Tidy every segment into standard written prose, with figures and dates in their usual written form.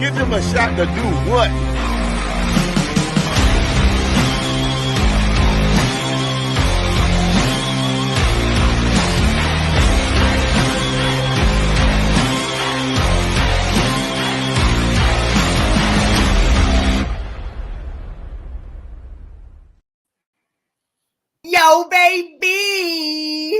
give them a shot to do what? Yo, baby,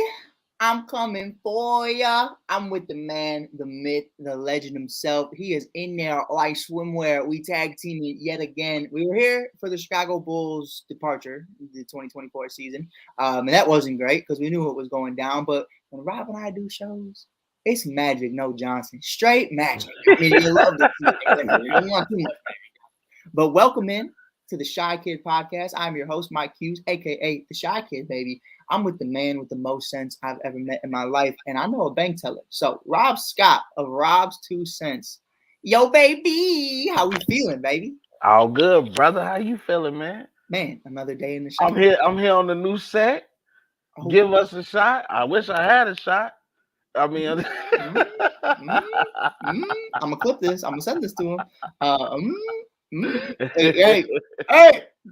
I'm coming for ya. I'm with the man, the myth, the legend himself. He is in there like swimwear. We tag teaming yet again. We were here for the Chicago Bulls departure, the 2024 season. And that wasn't great because we knew what was going down. But when Rob and I do shows, it's magic, no Johnson. Straight magic. I mean, you love to see it. You don't want too much magic. But welcome in to the Shy Kid podcast. I'm your host, Mike Hughes, aka the Shy Kid, baby. I'm with the man with the most sense I've ever met in my life, and I know a bank teller. So, Rob Scott of Rob's 2 Cents. Yo, baby, how we feeling, baby? All good, brother. How you feeling, man? Man, another day in the shop. I'm here on the new set. Oh, give us a shot. I wish I had a shot. I mean, I'm gonna clip this. I'm gonna send this to him. Hey,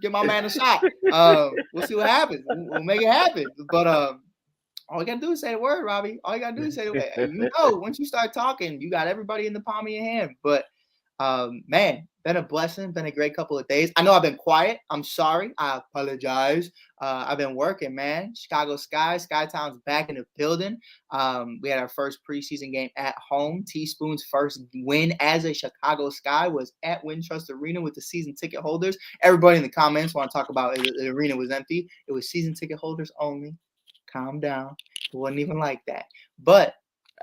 give my man a shot. We'll see what happens. We'll make it happen. But all you gotta do is say the word, Robbie. All you gotta do is say the word. You know, once you start talking, you got everybody in the palm of your hand. But man, been a blessing, been a great couple of days. I know I've been quiet. I'm sorry. I apologize. I've been working, man. Chicago Sky, Skytown's back in the building. We had our first preseason game at home. Teaspoon's first win as a Chicago Sky was at Wintrust Arena with the season ticket holders. Everybody in the comments want to talk about it. The arena was empty. It was season ticket holders only. Calm down. It wasn't even like that. But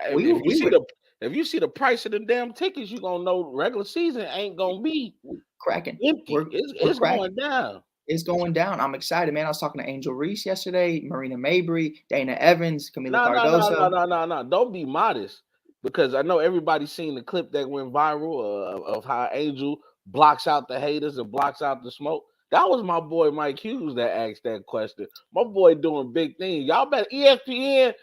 if you see the price of the damn tickets, you're going to know regular season ain't going to be cracking. Empty. It's going down. It's going down. I'm excited, man. I was talking to Angel Reese yesterday, Marina Mabry, Dana Evans, Camila Cardoso. No. Don't be modest, because I know everybody's seen the clip that went viral of how Angel blocks out the haters and blocks out the smoke. That was my boy Mike Hughes that asked that question. My boy doing big things. Y'all better ESPN,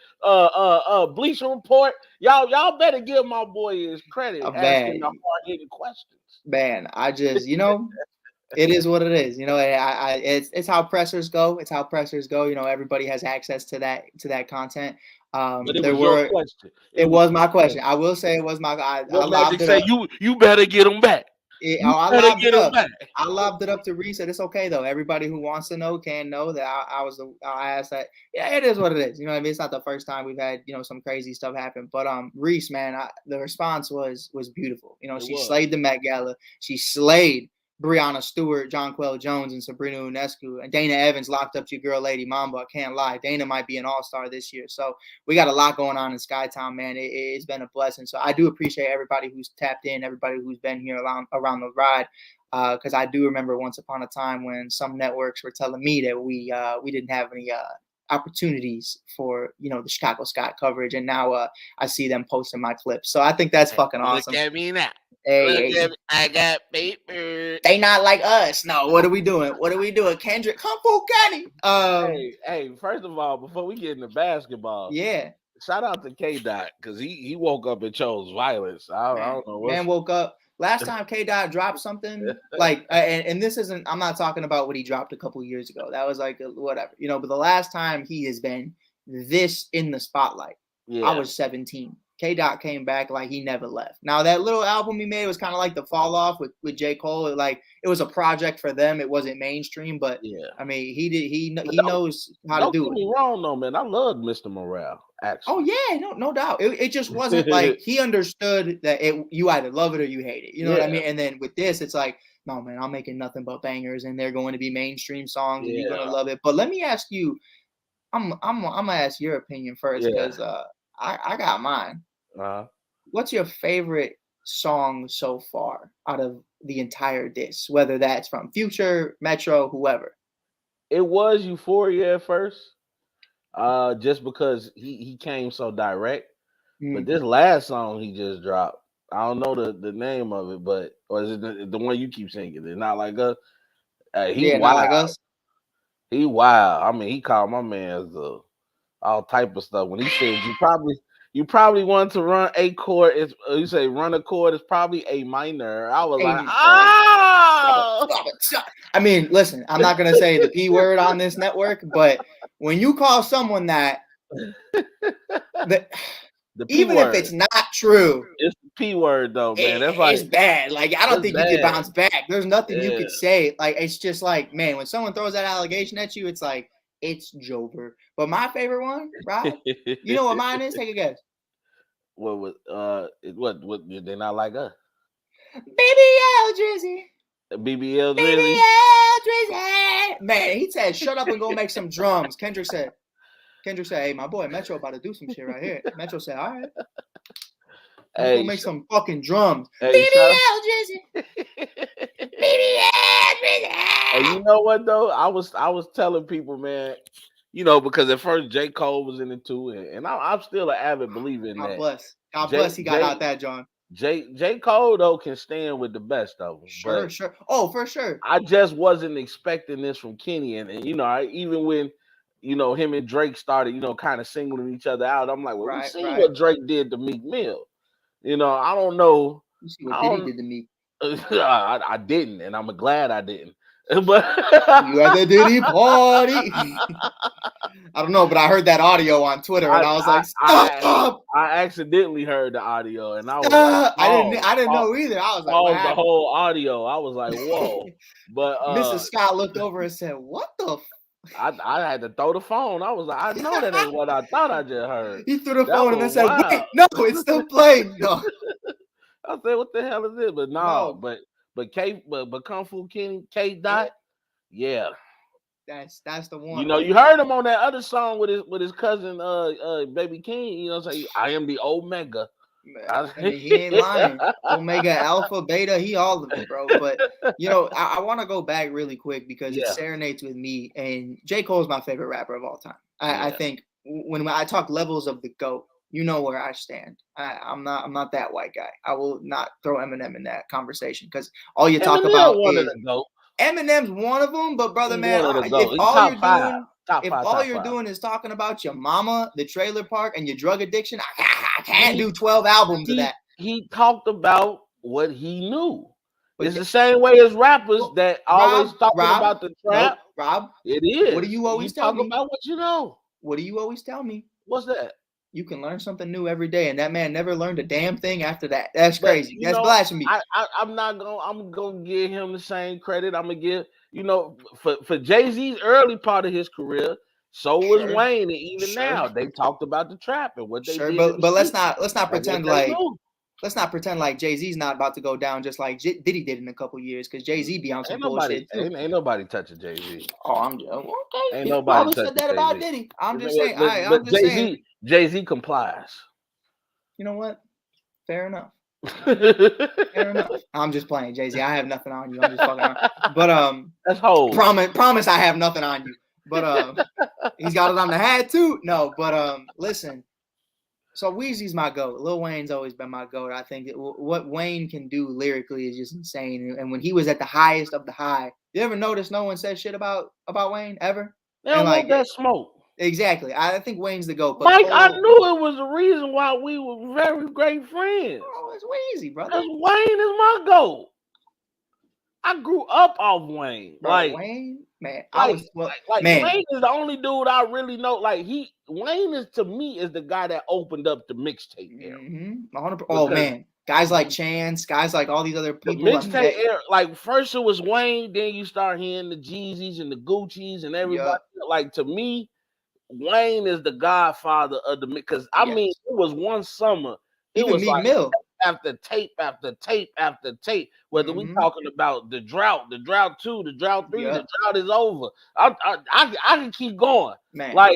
Bleacher Report. Y'all better give my boy his credit asking the hard-hitting questions. Man, I just, it is what it is. It's how pressers go. It's how pressers go. Everybody has access to that content. But it was your question. It was my question. I will say it was my. I lobbed it up. You better get them back. I lobbed it up to Reese. It's okay though. Everybody who wants to know can know that I asked that. Yeah, it is what it is. It's not the first time we've had some crazy stuff happen. But Reese, man, the response was beautiful. She slayed the Met Gala. She slayed Breonna Stewart, Jonquel Jones, and Sabrina Ionescu, and Dana Evans locked up your girl, Lady Mamba. I can't lie. Dana might be an all-star this year. So we got a lot going on in Skytown, man. It's been a blessing. So I do appreciate everybody who's tapped in, everybody who's been here around the ride. Because I do remember once upon a time when some networks were telling me that we didn't have any opportunities for the Chicago Sky coverage, and now I see them posting my clips. So I think that's fucking awesome. Look at me now. Hey, I got paper. They not like us. No, what are we doing? Kendrick, come for Kenny. Hey, first of all, before we get into basketball, shout out to K-Dot, because he woke up and chose violence. I don't know. Man woke up. Last time K-Dot dropped something, and this isn't, I'm not talking about what he dropped a couple years ago. That was like whatever, but the last time he has been this in the spotlight, I was 17. K-Dot came back like he never left. Now, that little album he made was kind of like the fall off with J. Cole. It was a project for them. It wasn't mainstream, but I mean, he knows how to do it. Don't get me wrong, though, man. I loved Mr. Morale, actually. Oh, yeah, no doubt. It just wasn't like he understood that you either love it or you hate it. You know what I mean? And then with this, it's like, no, man, I'm making nothing but bangers, and they're going to be mainstream songs, and you're going to love it. But let me ask you, I'm going to ask your opinion first, because I got mine. What's your favorite song so far out of the entire disc, whether that's from Future, Metro, whoever? It was Euphoria at first, just because he came so direct. But this last song he just dropped, I don't know the name of it, but or is it the one you keep singing? It's Not Like Us. He wild. Not Like Us. He wild. I mean, he called my man all type of stuff when he said You probably want to run a chord. You say run a chord is probably A minor. I was like, oh. I mean, listen, I'm not gonna say the P word on this network, but when you call someone that the P even word, if it's not true, it's the P word though, man. That's it's bad. Like I don't think you can bounce back. There's nothing you could say. Like it's just like, man, when someone throws that allegation at you, it's like it's Jover. But my favorite one, Rob, you know what mine is? Take a guess. What they not like us? BBL Drizzy. BBL Drizzy. BBL Drizzy. Man, he said, "Shut up and go make some drums." Kendrick said, "Hey, my boy Metro about to do some shit right here." Metro said, "All right, go make some fucking drums." BBL Drizzy. BBL Drizzy. And you know what though? I was telling people, man. You know, because at first J. Cole was in it too, and I'm still an avid believer in that. God bless. He got out that, John. J. Cole though can stand with the best of them. Sure. Oh, for sure. I just wasn't expecting this from Kenny, and you know, even when him and Drake started, kind of singling each other out, I'm like, well, we see what Drake did to Meek Mill. I don't know. You see what Diddy did to Meek. I didn't, and I'm glad I didn't. But you at the Diddy party. I don't know, but I heard that audio on Twitter, and I was like, "Stop!" I accidentally heard the audio, and I was like, I didn't know either. I was like, the whole audio. I was like, "Whoa!" But Mrs. Scott looked over and said, "What the?" I had to throw the phone. I was like, "I know that ain't what I thought I just heard." He threw the phone and then said, "Wait, no, it's still playing." No. I said, "What the hell is it?" But no. But Kung Fu Kenny K Dot, yeah. That's the one. You heard him on that other song with his cousin Baby King, say I am the Omega. I mean, he ain't lying. Omega, Alpha, Beta, he all of it, bro. But I want to go back really quick because it serenades with me, and J. Cole is my favorite rapper of all time. I think when I talk levels of the GOAT, you know where I stand. I'm not that white guy. I will not throw Eminem in that conversation because all you talk about is Eminem's one of them. But brother, man, if all you're doing is talking about your mama, the trailer park, and your drug addiction, I can't do 12 albums of that. He talked about what he knew. It's the same way as rappers that always talking about the trap. No, Rob, it is. What do you always tell me? Talk about what you know. What do you always tell me? What's that? You can learn something new every day, and that man never learned a damn thing after that. That's crazy. That's blasphemy. I'm gonna give him the same credit. I'm gonna give for Jay-Z's early part of his career. So was Wayne, and even now they talked about the trap and what they did. But let's not pretend like Jay-Z's not about to go down just like Diddy did in a couple years because Jay-Z be on some bullshit too. Ain't nobody touching Jay-Z. Oh, I'm just okay. Ain't nobody said that about Diddy. I'm just saying. But Jay-Z complies. You know what? Fair enough. Fair enough. I'm just playing, Jay-Z. I have nothing on you. I'm just fucking around. But that's whole. Promise I have nothing on you. But he's got it on the hat too. No, but listen. So Weezy's my GOAT. Lil Wayne's always been my GOAT. I think what Wayne can do lyrically is just insane. And when he was at the highest of the high, you ever notice no one says shit about Wayne ever? They don't want that smoke. Exactly. I think Wayne's the GOAT. But Mike, I knew it was the reason why we were very great friends. Oh, it's Weezy, brother. Because Wayne is my GOAT. I grew up off Wayne. Bro, Wayne, man. Wayne is the only dude I really know. Wayne is to me is the guy that opened up the mixtape era. Mm-hmm. Oh man, guys like Chance, guys like all these other people. The mixtape era, first it was Wayne, then you start hearing the Jeezys and the Gucci's and everybody. Yep. To me, Wayne is the godfather of the mix. Because I mean, it was one summer. It was like Mill. After tape after tape after tape. Whether we talking about the drought 2, the drought 3, the drought is over. I can keep going. Man, I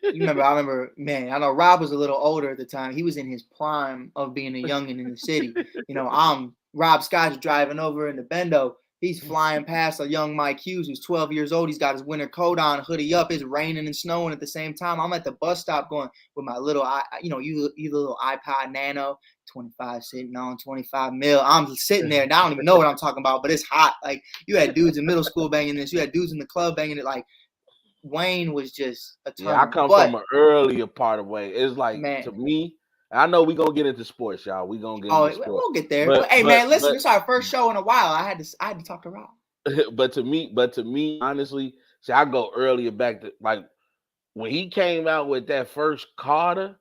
remember, man. I know Rob was a little older at the time. He was in his prime of being a youngin' in the city. I'm Rob Scott's driving over in the Bendo. He's flying past a young Mike Hughes who's 12 years old. He's got his winter coat on, hoodie up. It's raining and snowing at the same time. I'm at the bus stop going with my little, you little iPod Nano, 25 sitting on 25 mil. I'm sitting there and I don't even know what I'm talking about, but it's hot. You had dudes in middle school banging this. You had dudes in the club banging it. Wayne was just a ton. Yeah, I come from an earlier part of Wayne. It's like, man, to me, I know we're going to get into sports, y'all. We're going to get into sports. We'll get there. But, hey, man, listen, this is our first show in a while. I had to talk to Rob. But to me, honestly, see, I go earlier back to, like, when he came out with that first Carter,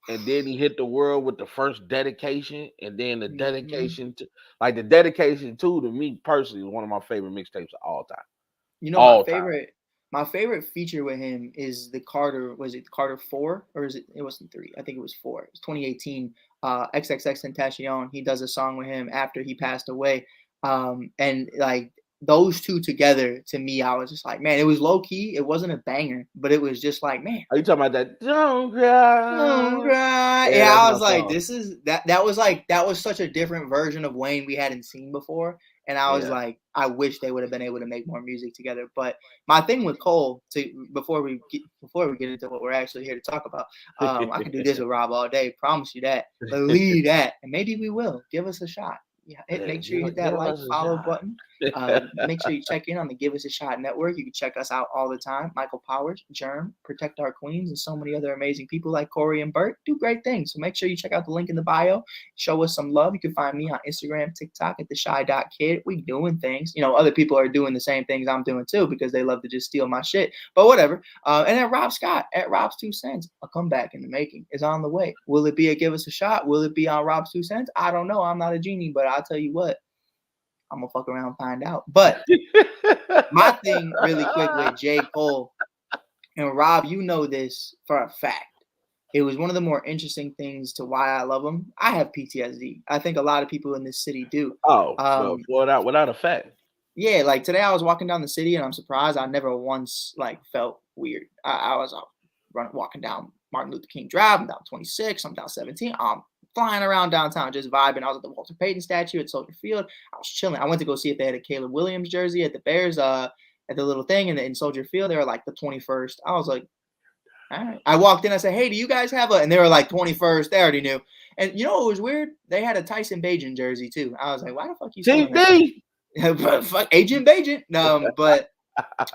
and then he hit the world with the first Dedication, and then the Dedication to, like, the Dedication 2, to me personally, is one of my favorite mixtapes of all time. You know, my favorite feature with him is the Carter. Was it Carter 4 or is it? It wasn't 3. I think it was 4. It was 2018. XXXTentacion. He does a song with him after he passed away. And like those two together, to me, I was just like, man, it was low key. It wasn't a banger, but it was just like, man. Are you talking about that? Don't cry. Don't cry. Yeah, I was like, this is that. That was such a different version of Wayne we hadn't seen before. And I was like, I wish they would have been able to make more music together. But my thing with Cole, before we get into what we're actually here to talk about, I can do this with Rob all day. Promise you that. Believe that, and maybe we will. Give us a shot. Yeah, make sure you hit that like, follow button. Make sure you check in on the Give Us a Shot Network. You can check us out all the time. Michael Powers, Germ, Protect Our Queens, and so many other amazing people like Corey and Bert do great things. So make sure you check out the link in the bio. Show us some love. You can find me on Instagram, TikTok at theshy.kid. We doing things. You know, other people are doing the same things I'm doing too because they love to just steal my shit. But whatever. And then Rob Scott at Rob's 2 cents. A comeback in the making is on the way. Will it be a Give Us a Shot? Will it be on Rob's 2 cents? I don't know. I'm not a genie, but I'll tell you what. I'm gonna fuck around and find out. But my thing really quick with J. Cole and Rob, you know this for a fact. It was one of the more interesting things to why I love him. I have PTSD. I think a lot of people in this city do. Oh, without a fact. Yeah, like today I was walking down the city and I'm surprised I never once like felt weird. I was walking down Martin Luther King Drive. I'm down 26. I'm down 17. I'm flying around downtown, just vibing. I was at the Walter Payton statue at Soldier Field. I was chilling. I went to go see if they had a Caleb Williams jersey at the Bears, at the little thing in Soldier Field. They were like the 21st. I was like, all right. I walked in. I said, hey, do you guys have a? And they were like 21st. They already knew. And you know what was weird? They had a Tyson Bagent jersey too. I was like, why the fuck you saying that? Fuck Agent Bagent. But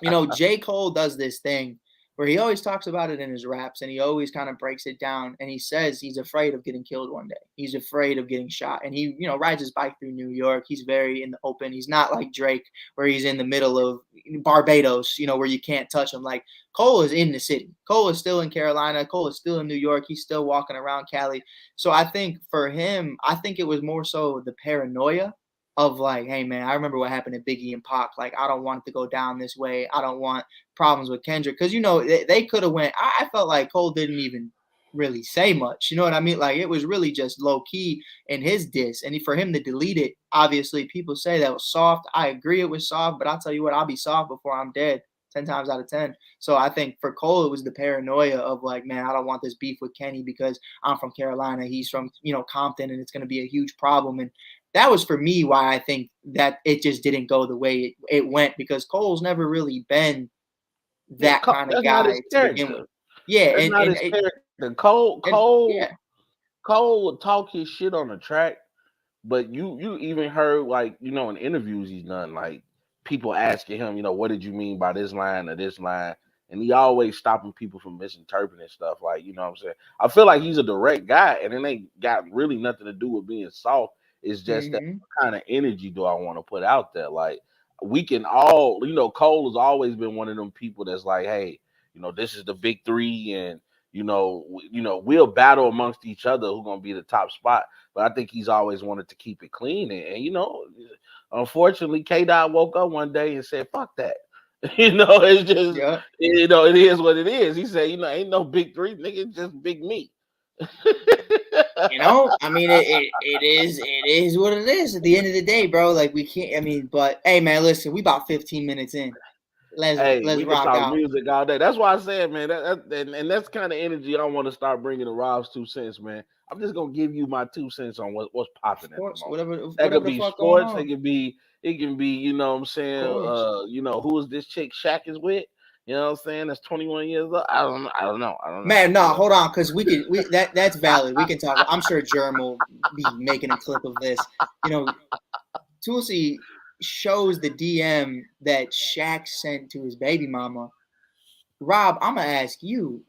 you know, J. Cole does this thing where he always talks about it in his raps, and he always kind of breaks it down, and he says he's afraid of getting killed one day. He's afraid of getting shot, and he, you know, rides his bike through New York. He's very in the open. He's not like Drake, where he's in the middle of Barbados, you know, where you can't touch him. Like, Cole is in the city. Cole is still in Carolina. Cole is still in New York. He's still walking around Cali. So I think for him, I think it was more so the paranoia of like, hey, man, I remember what happened to Biggie and Pac. Like, I don't want it to go down this way. I don't want problems with Kendrick. Because, you know, they could have went. I felt like Cole didn't even really say much. You know what I mean? Like, it was really just low key in his diss. And for him to delete it, obviously, people say that was soft. I agree it was soft. But I'll tell you what, I'll be soft before I'm dead 10 times out of 10. So I think for Cole, it was the paranoia of like, man, I don't want this beef with Kenny because I'm from Carolina. He's from, you know, Compton, and it's going to be a huge problem. And that was for me why I think that it just didn't go the way it went, because Cole's never really been that kind of guy to begin with. Yeah, Cole would talk his shit on the track, but you even heard, like, you know, in interviews he's done, like, people asking him, you know, what did you mean by this line or this line? And he always stopping people from misinterpreting stuff, like, you know what I'm saying? I feel like he's a direct guy, and it ain't got really nothing to do with being soft. It's just that kind of energy do I want to put out there. Like, we can all, you know, Cole has always been one of them people that's like, hey, you know, this is the big three, and you know, we'll battle amongst each other who's gonna be the top spot. But I think he's always wanted to keep it clean, and you know, unfortunately, K-Dot woke up one day and said, "Fuck that." You know, it's just, you know, it is what it is. He said, you know, ain't no big three, nigga, just big me. You know, I mean, it is what it is at the end of the day, bro. Like, we can't, I mean, but hey, man, listen, we about 15 minutes in. Let's we rock can talk out. Music all day. That I said, man, and that's kind of energy I want to start bringing to Rob's 2 cents, man. I'm just gonna give you my 2 cents on what's popping. Sports, whatever that could be sports. It can be, you know what I'm saying, you know, who is this chick Shaq is with? You know what I'm saying? That's 21 years old. I don't know. Man, no, hold on, because that's valid. We can talk. I'm sure Germ will be making a clip of this. You know, Tulsi shows the DM that Shaq sent to his baby mama Rob, I'm gonna ask you.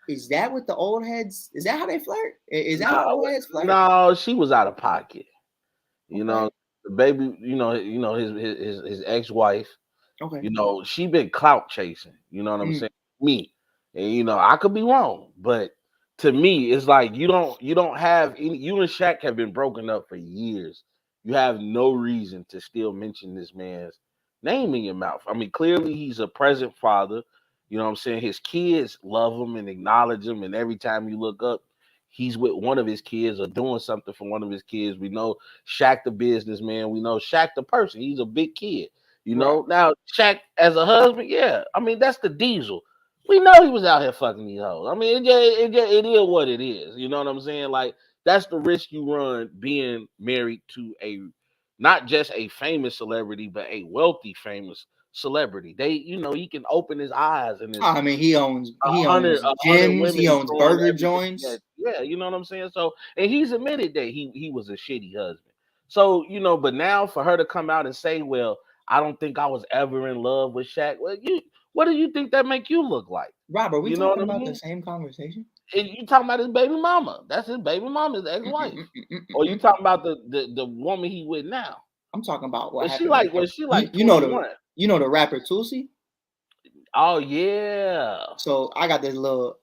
Is that what the old heads? Is that how they flirt? Is that how old heads flirt? No, she was out of pocket. You Okay. know, the baby. His ex-wife. Okay. She been clout chasing. You know what I'm saying? Me, and I could be wrong, but to me, it's like you don't have any. You and Shaq have been broken up for years. You have no reason to still mention this man's name in your mouth. I mean, clearly he's a present father. You know what I'm saying? His kids love him and acknowledge him, and every time you look up, he's with one of his kids or doing something for one of his kids. We know Shaq the businessman. We know Shaq the person. He's a big kid. Now Shaq as a husband, yeah. I mean, that's the diesel. We know he was out here fucking these hoes. I mean, it is what it is. You know what I'm saying? Like, that's the risk you run being married to not just a famous celebrity, but a wealthy famous celebrity. He can open his eyes and I mean, he owns 100 gyms, women he owns doing burger everything. joints. Yeah, you know what I'm saying? So, and he's admitted that he was a shitty husband. So, but now for her to come out and say, well, I don't think I was ever in love with Shaq. Well, what do you think that make you look like? Rob, are we talking about the same conversation? And you talking about his baby mama. That's his baby mama's ex-wife. Or you talking about the woman he with now? I'm talking about what Was happened. she like 21? You know the rapper Tulsi? Oh yeah. So I got the little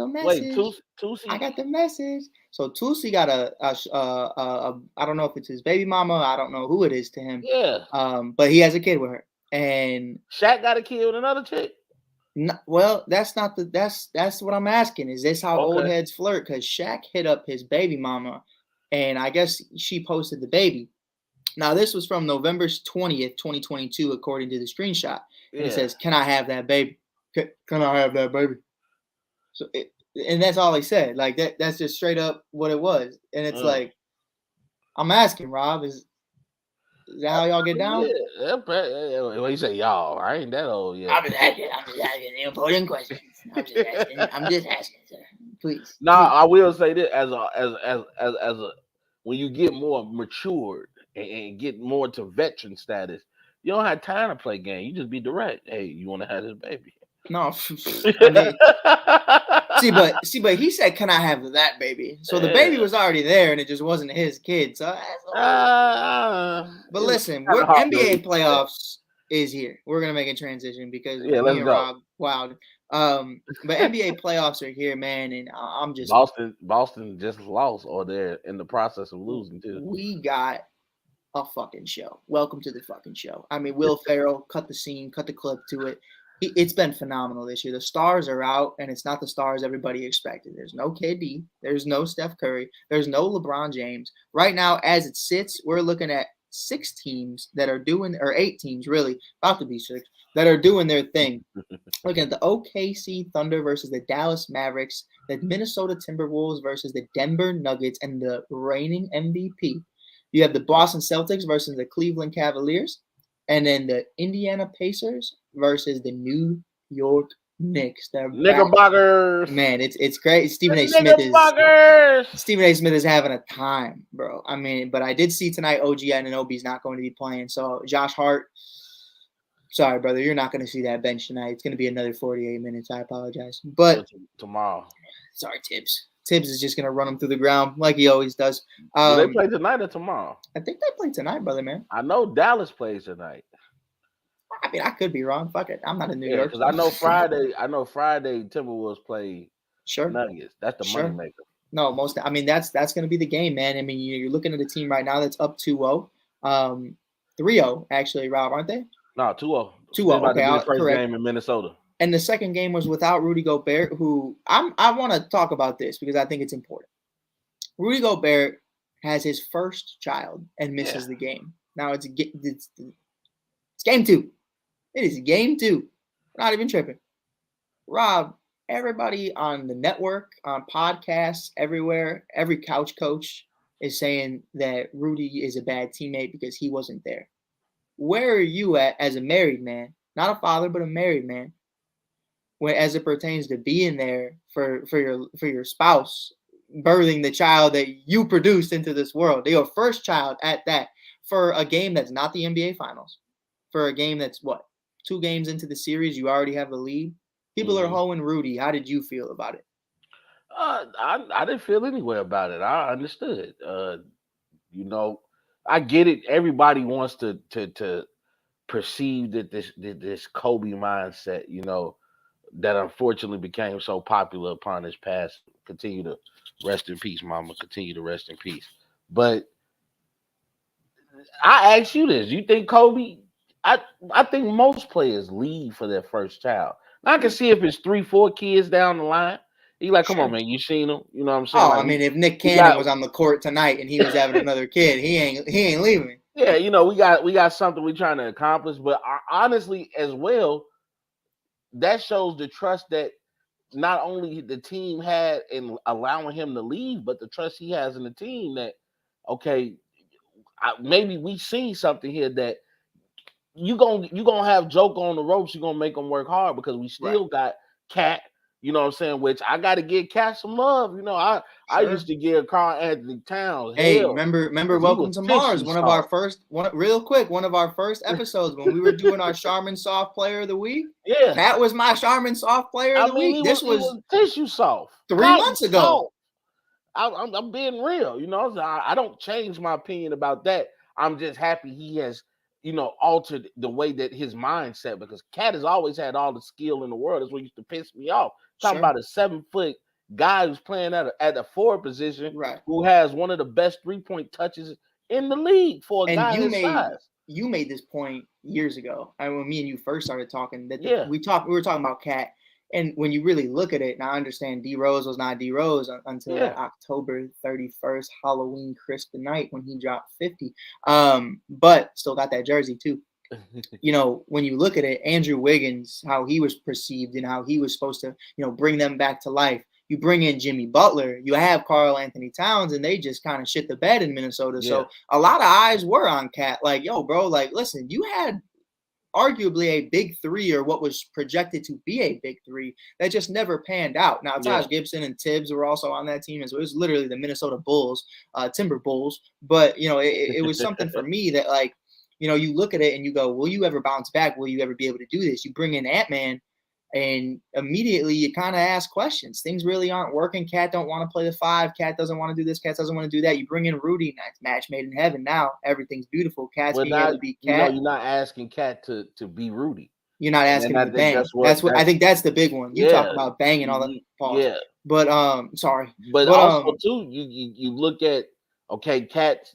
message. Wait, Tulsi. I got the message. So Tulsi got a I don't know if it's his baby mama. I don't know who it is to him. Yeah. But he has a kid with her, and Shaq got a kid with another chick. Well, that's not that's what I'm asking. Is this how old heads flirt? Because Shaq hit up his baby mama, and I guess she posted the baby. Now this was from November 20th, 2022, according to the screenshot. And it says, "Can I have that baby? Can I have that baby?" So, and that's all he said. Like that's just straight up what it was. And it's like, I'm asking, Rob, is that how y'all get down? Yeah. What you say, y'all? I ain't that old yet. I'm just asking important questions. I'm just asking, sir. Please. I will say this as a when you get more matured and get more to veteran status, you don't have time to play game. You just be direct. Hey, you want to have this baby? No, I mean, but he said, "Can I have that baby?" So the baby was already there, and it just wasn't his kid. So, but listen, NBA playoffs is here. We're gonna make a transition because me and Rob, wow. But NBA playoffs are here, man, and I'm just Boston just lost, or they're in the process of losing too. We got a fucking show. Welcome to the fucking show. I mean, Will Ferrell cut the scene, cut the clip to it. It's been phenomenal this year. The stars are out, and it's not the stars everybody expected. There's no KD. There's no Steph Curry. There's no LeBron James. Right now, as it sits, we're looking at 6 teams that are doing, or 8 teams really, about to be 6, that are doing their thing. Looking at the OKC Thunder versus the Dallas Mavericks, the Minnesota Timberwolves versus the Denver Nuggets, and the reigning MVP. You have the Boston Celtics versus the Cleveland Cavaliers, and then the Indiana Pacers versus the New York Knicks. Knickerbockers. Man, it's great. Stephen A. Smith is having a time, bro. I mean, but I did see tonight OG Anunoby's not going to be playing. So Josh Hart, sorry, brother, you're not going to see that bench tonight. It's going to be another 48 minutes. I apologize. But tomorrow. Sorry, Tibbs. Tibbs is just going to run them through the ground like he always does. Do they play tonight or tomorrow? I think they play tonight, brother, man. I know Dallas plays tonight. I mean, I could be wrong. Fuck it. I'm not in New York. Because I know Friday Timberwolves play Nuggets. That's the money maker. No, that's going to be the game, man. I mean, you're looking at a team right now that's up 2-0. 3-0, actually, Rob, aren't they? No, 2-0. 2-0. Okay, the first game in Minnesota. And the second game was without Rudy Gobert, who I want to talk about this because I think it's important. Rudy Gobert has his first child and misses the game. Now it's game 2. It is game 2. We're not even tripping. Rob, everybody on the network, on podcasts, everywhere, every couch coach is saying that Rudy is a bad teammate because he wasn't there. Where are you at as a married man? Not a father, but a married man. When, as it pertains to being there for your spouse, birthing the child that you produced into this world, your first child at that, for a game that's not the NBA Finals, for a game that's 2 games into the series, you already have the lead. People are hoeing Rudy. How did you feel about it? I didn't feel any way about it. I understood. You know, I get it. Everybody wants to perceive that this Kobe mindset, you know, that unfortunately became so popular upon his past. Continue to rest in peace, mama. Continue to rest in peace. But I ask you this: you think Kobe? I think most players leave for their first child. Now, I can see if it's 3, 4 kids down the line. You like, come on, man. You seen them? You know what I'm saying? Oh, like, I mean, if Nick Cannon was on the court tonight and he was having another kid, he ain't leaving. Yeah, you know, we got something we're trying to accomplish. But honestly, as well, that shows the trust that not only the team had in allowing him to leave, but the trust he has in the team that, okay, maybe we seen something here that you gonna have Joke on the ropes. You're gonna make them work hard because we still got Cat. You know what I'm saying? Which I got to give Cat some love. You know, I used to give Karl Anthony Towns. Hey, hell, remember Welcome to Mars? One of our first episodes when we were doing our Charmin Soft Player of the Week. Yeah, Cat was my Charmin Soft Player of the Week. This was tissue soft 3 months ago. I'm being real. You know, I don't change my opinion about that. I'm just happy he has, you know, altered the way that his mindset, because Cat has always had all the skill in the world. That's what used to piss me off. Talking about a 7-foot guy who's playing at a forward position, who has one of the best 3-point touches in the league for a guy his size. You made this point years ago. I mean, when me and you first started talking, that we were talking about Cat. And when you really look at it, and I understand D Rose was not D Rose until that October 31st Halloween crisp night when he dropped 50. But still got that jersey too. You know, when you look at it, Andrew Wiggins, how he was perceived and how he was supposed to, you know, bring them back to life. You bring in Jimmy Butler, you have Karl Anthony Towns, and they just kind of shit the bed in Minnesota. So a lot of eyes were on Cat. Like, yo, bro, like, listen, you had arguably a big three, or what was projected to be a big three, that just never panned out. Now, Taj Gibson and Tibbs were also on that team, as well. It was literally the Minnesota Bulls, Timber Bulls. But, you know, it was something for me that, like, you know, you look at it and you go, will you ever bounce back? Will you ever be able to do this? You bring in Ant-Man, and immediately you kind of ask questions. Things really aren't working. Cat don't want to play the 5. Cat doesn't want to do this. Cat doesn't want to do that. You bring in Rudy. That's match made in heaven. Now everything's beautiful. Cat's being able to be Cat. You know, you're not asking Cat to be Rudy. You're not asking him to bang. That's what I think. That's the big one. You talk about banging all that. Pause. Yeah. But sorry. But also too, you look at, okay, Cat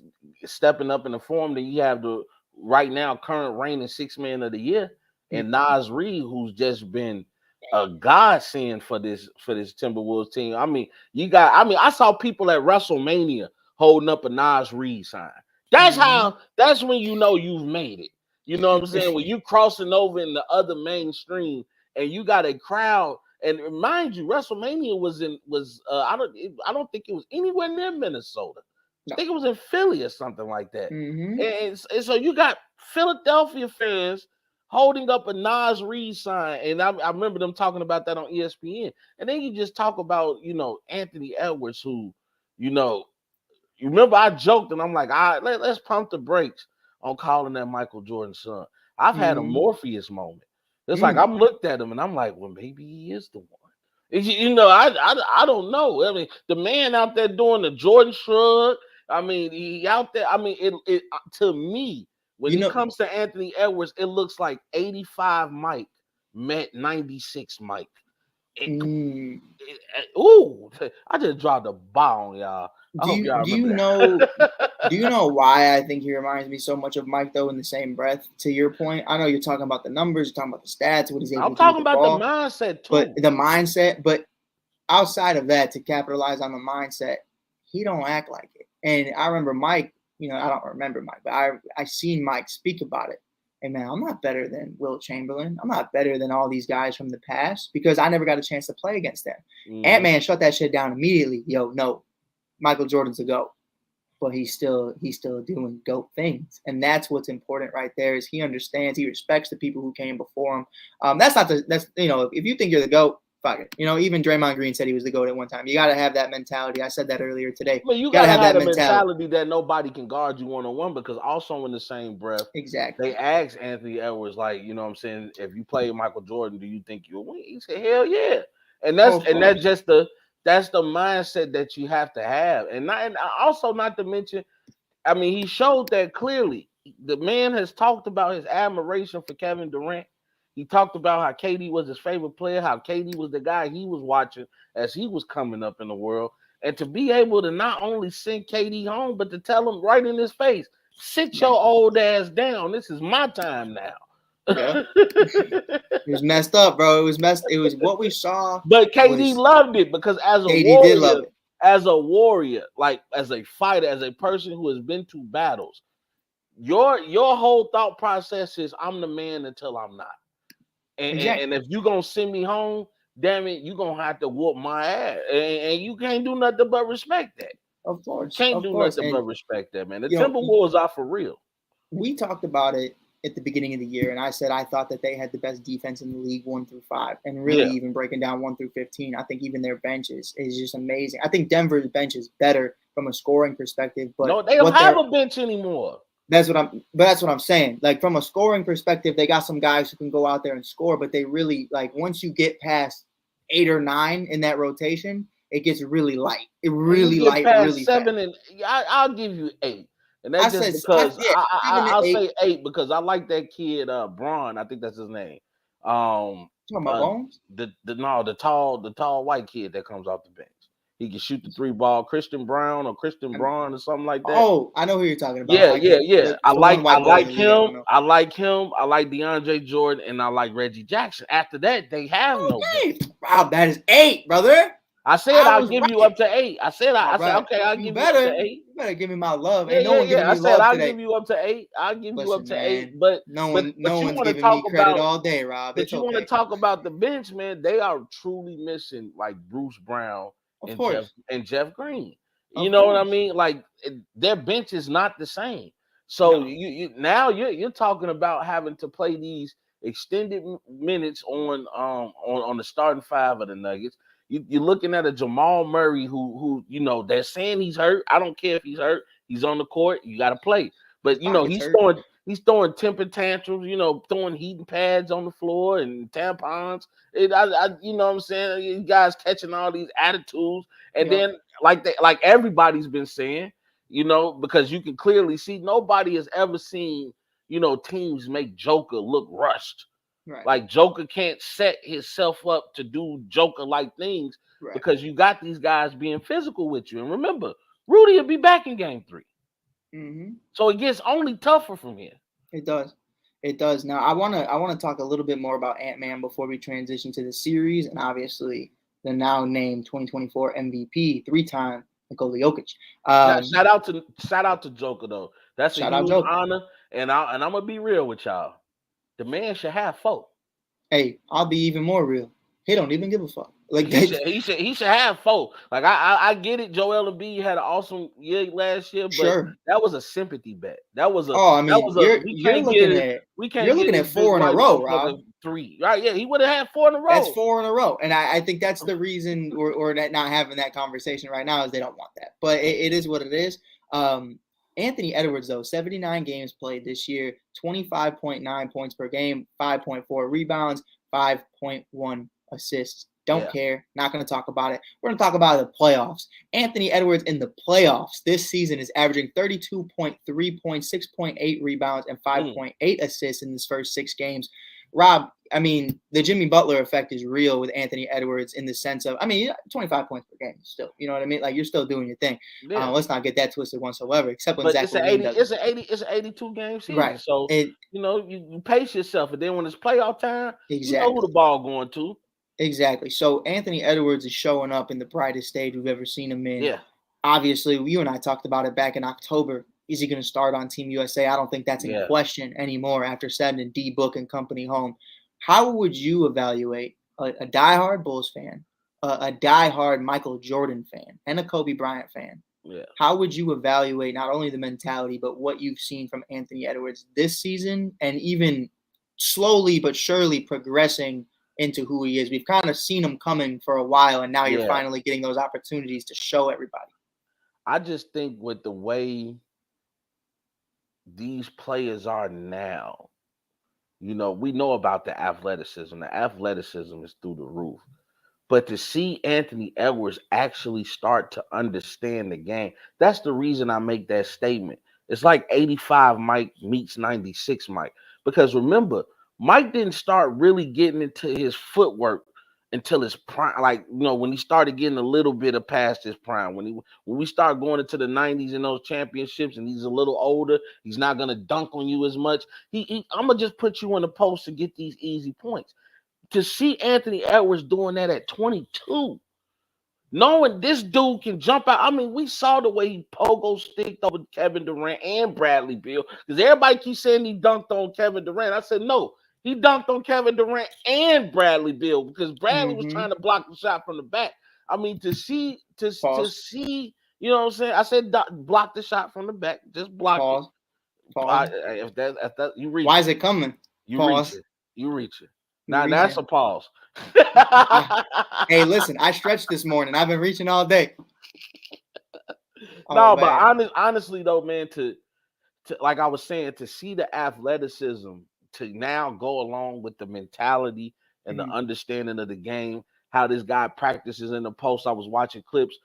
stepping up in the form. Then you have the right now current reigning 6th man of the year, and Naz Reid, who's just been a godsend for this Timberwolves team. I mean, I saw people at WrestleMania holding up a Naz Reid sign. That's that's when you know you've made it. You know what I'm saying? When you crossing over in the other mainstream and you got a crowd, and mind you, WrestleMania was I don't think it was anywhere near Minnesota. I think it was in Philly or something like that. And so you got Philadelphia fans holding up a Naz Reid sign, and I remember them talking about that on ESPN. And then you just talk about, you know, Anthony Edwards, who, you know, you remember I joked and I'm like, all right, let's pump the brakes on calling that Michael Jordan's son. I've had a Morpheus moment. It's like I'm looked at him and I'm like, well, maybe he is the one. You know, I don't know. I mean, the man out there doing the Jordan shrug. I mean, he out there. I mean, it to me, when it comes to Anthony Edwards, it looks like 85 Mike met 96 Mike. Ooh, I just dropped a ball on y'all. Do you know why I think he reminds me so much of Mike, though, in the same breath? To your point, I know you're talking about the numbers, you're talking about the stats, what he's able to do. I'm talking about the mindset too. But the mindset, but outside of that, to capitalize on the mindset, he don't act like it. And I remember Mike, you know, I don't remember Mike, but I seen Mike speak about it. And man, I'm not better than Wilt Chamberlain. I'm not better than all these guys from the past because I never got a chance to play against them. Ant-Man shut that shit down immediately. Yo, no, Michael Jordan's a GOAT, but he's still doing GOAT things. And that's what's important right there is he understands, he respects the people who came before him. That's you know, if you think you're the GOAT, fuck it. You know, even Draymond Green said he was the GOAT at one time. You got to have that mentality. I said that earlier today. Well, you gotta have that mentality that nobody can guard you one-on-one, because also in the same breath, exactly, they asked Anthony Edwards, like, you know what I'm saying, if you play Michael Jordan, do you think you'll win? He said, hell yeah. And that's that's the mindset that you have to have. And also not to mention, I mean, he showed that clearly. The man has talked about his admiration for Kevin Durant. He talked about how KD was his favorite player, how KD was the guy he was watching as he was coming up in the world. And to be able to not only send KD home, but to tell him right in his face, sit your old ass down. This is my time now. Yeah. It was messed up, bro. It was what we saw. But KD loved it, because as a warrior, like as a fighter, as a person who has been through battles, your whole thought process is, I'm the man until I'm not. And if you're gonna send me home, damn it, you're gonna have to whoop my ass. And you can't do nothing but respect that. Of course. Can't do nothing but respect that, man. The Timberwolves are for real. We talked about it at the beginning of the year, and I said I thought that they had the best defense in the league 1 through 5, and really even breaking down 1 through 15. I think even their benches is just amazing. I think Denver's bench is better from a scoring perspective, but no, they don't have a bench anymore. That's what I'm saying. Like, from a scoring perspective, they got some guys who can go out there and score, but they really, like, once you get past 8 or 9 in that rotation, it gets really light. It really light, really 7 fast. And I'll give you 8. And that's because I'll say 8 because I like that kid Braun. I think that's his name. Talking about Bones? The tall white kid that comes off the bench. He can shoot the 3-ball. Christian Brown or something like that. Oh, I know who you're talking about. Yeah. I like him. I like DeAndre Jordan, and I like Reggie Jackson. After that, they have no bench. Wow, that is 8, brother. I said I'll give you up to 8. I said okay, I'll give you up to 8. You better give me my love. Ain't no one giving me love today. I'll give you up to 8. I'll give you up to 8. But no one's giving me credit all day, Rob. But you want to talk about the bench, man? They are truly missing like Bruce Brown and Jeff Green. You know what I mean? Like, their bench is not the same. So you're talking about having to play these extended minutes on the starting 5 of the Nuggets. You're looking at a Jamal Murray who they're saying he's hurt. I don't care if he's hurt. He's on the court. You got to play. But he's throwing temper tantrums. Throwing heating pads on the floor and tampons. You know what I'm saying? You guys catching all these attitudes, and then like everybody's been saying, because you can clearly see nobody has ever seen teams make Joker look rushed. Right. Like, Joker can't set himself up to do Joker-like things because you got these guys being physical with you. And remember, Rudy will be back in Game 3. Mm-hmm. So it gets only tougher from here. It does. Now, I want to talk a little bit more about Ant-Man before we transition to the series, and obviously the now named 2024 MVP, 3-time Nikola Jokic. Shout out to Joker though. That's a huge honor, and I'm gonna be real with y'all. The man should have 4. Hey, I'll be even more real. He don't even give a fuck. Like, he should have 4. Like, I get it. Joel Embiid had an awesome year last year, but that was a sympathy bet. That was you're looking at 4 in a row, Rob. 3, right? Yeah, he would have had 4 in a row. That's 4 in a row, and I think that's the reason or that not having that conversation right now is they don't want that. But it is what it is. Anthony Edwards, though, 79 games played this year, 25.9 points per game, 5.4 rebounds, 5.1 assists. Don't care. Not going to talk about it. We're going to talk about the playoffs. Anthony Edwards in the playoffs this season is averaging 32.3 points, 6.8 rebounds, and 5.8 assists in his first 6 games. Rob, I mean, the Jimmy Butler effect is real with Anthony Edwards in the sense of, 25 points per game still. You know what I mean? Like, you're still doing your thing. Yeah. Let's not get that twisted whatsoever, except when Zach LaVine does it. It's an 82 game season. Right. So, you pace yourself. And then when it's playoff time, you know who the ball going to. Exactly. So, Anthony Edwards is showing up in the brightest stage we've ever seen him in. Yeah. Obviously, you and I talked about it back in October. Is he going to start on Team USA? I don't think that's in question anymore after sending D-Book and company home. How would you evaluate a diehard Bulls fan, a diehard Michael Jordan fan, and a Kobe Bryant fan? Yeah. How would you evaluate not only the mentality, but what you've seen from Anthony Edwards this season and even slowly but surely progressing into who he is. We've kind of seen him coming for a while, and now you're Yeah. finally getting those opportunities to show everybody. I just think with the way these players are now, you know, we know about the athleticism. The athleticism is through the roof. But to see Anthony Edwards actually start to understand the game, that's the reason I make that statement. It's like 85 Mike meets 96 Mike. Because remember, Mike didn't start really getting into his footwork until his prime, like, you know, when he started getting a little bit of past his prime. When we start going into the 90s and those championships and he's a little older, he's not gonna dunk on you as much. I'm gonna just put you in the post to get these easy points. To see Anthony Edwards doing that at 22, knowing this dude can jump out. I mean, we saw the way he pogo sticked over Kevin Durant and Bradley Beal, because everybody keeps saying he dunked on Kevin Durant. I said, no, he dunked on Kevin Durant and Bradley Beal, because Bradley was trying to block the shot from the back. I mean, to see, you know what I'm saying? I said, block the shot from the back, just block it. If that you reach, why is it coming? You reach it. You reach it. Now that's a pause. Hey, listen, I stretched this morning. I've been reaching all day. No, but honestly though, man, to like I was saying, to see the athleticism to now go along with the mentality and the understanding of the game, how this guy practices in the post. I was watching clips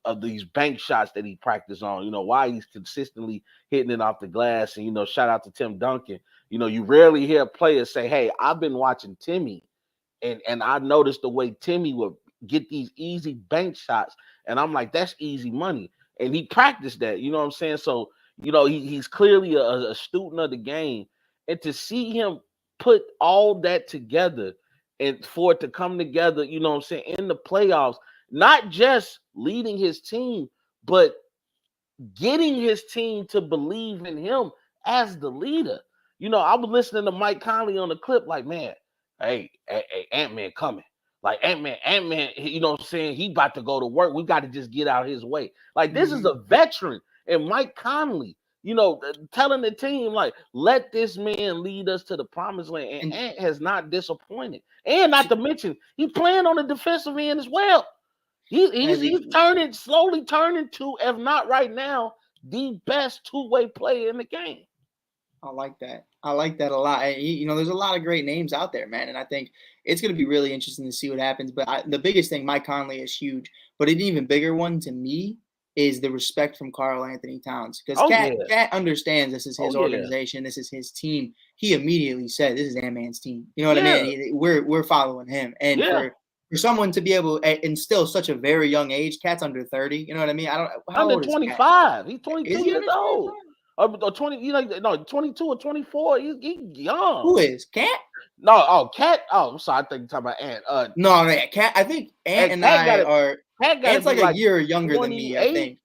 of these bank shots that he practiced on, you know, why he's consistently hitting it off the glass. And, you know, shout out to Tim Duncan. You know, you rarely hear players say, hey, I've been watching Timmy and I noticed the way Timmy would get these easy bank shots. And I'm like, that's easy money. And he practiced that, you know what I'm saying? So, you know, he's clearly a student of the game. And to see him put all that together and for it to come together, you know what I'm saying, in the playoffs, not just leading his team, but getting his team to believe in him as the leader. You know, I was listening to Mike Conley on the clip like, man, hey, Ant-Man coming. Like, Ant-Man, you know what I'm saying? He about to go to work. We got to just get out his way. Like, this is a veteran. And Mike Conley, you know, telling the team, like, let this man lead us to the promised land. And Ant has not disappointed. And not to mention, he's playing on the defensive end as well. He's slowly turning to, if not right now, the best two-way player in the game. I like that. I like that a lot. You know, there's a lot of great names out there, man. And I think it's going to be really interesting to see what happens. But the biggest thing, Mike Conley is huge. But an even bigger one to me is the respect from Karl Anthony Towns. Because Cat understands this is his organization. This is his team. He immediately said, this is Ant-Man's team. You know what I mean? We're following him. And for someone to be able to instill such a very young age, Cat's under 30. You know what I mean? How under old is 25. He's 22 years old. Or 20, you know, no, 22 or 24. He's young. Who is Cat? No, Cat. Oh, I'm sorry. I think you're talking about Ant. No, Cat. I think Ant and I are. Cat's like a year younger than me. I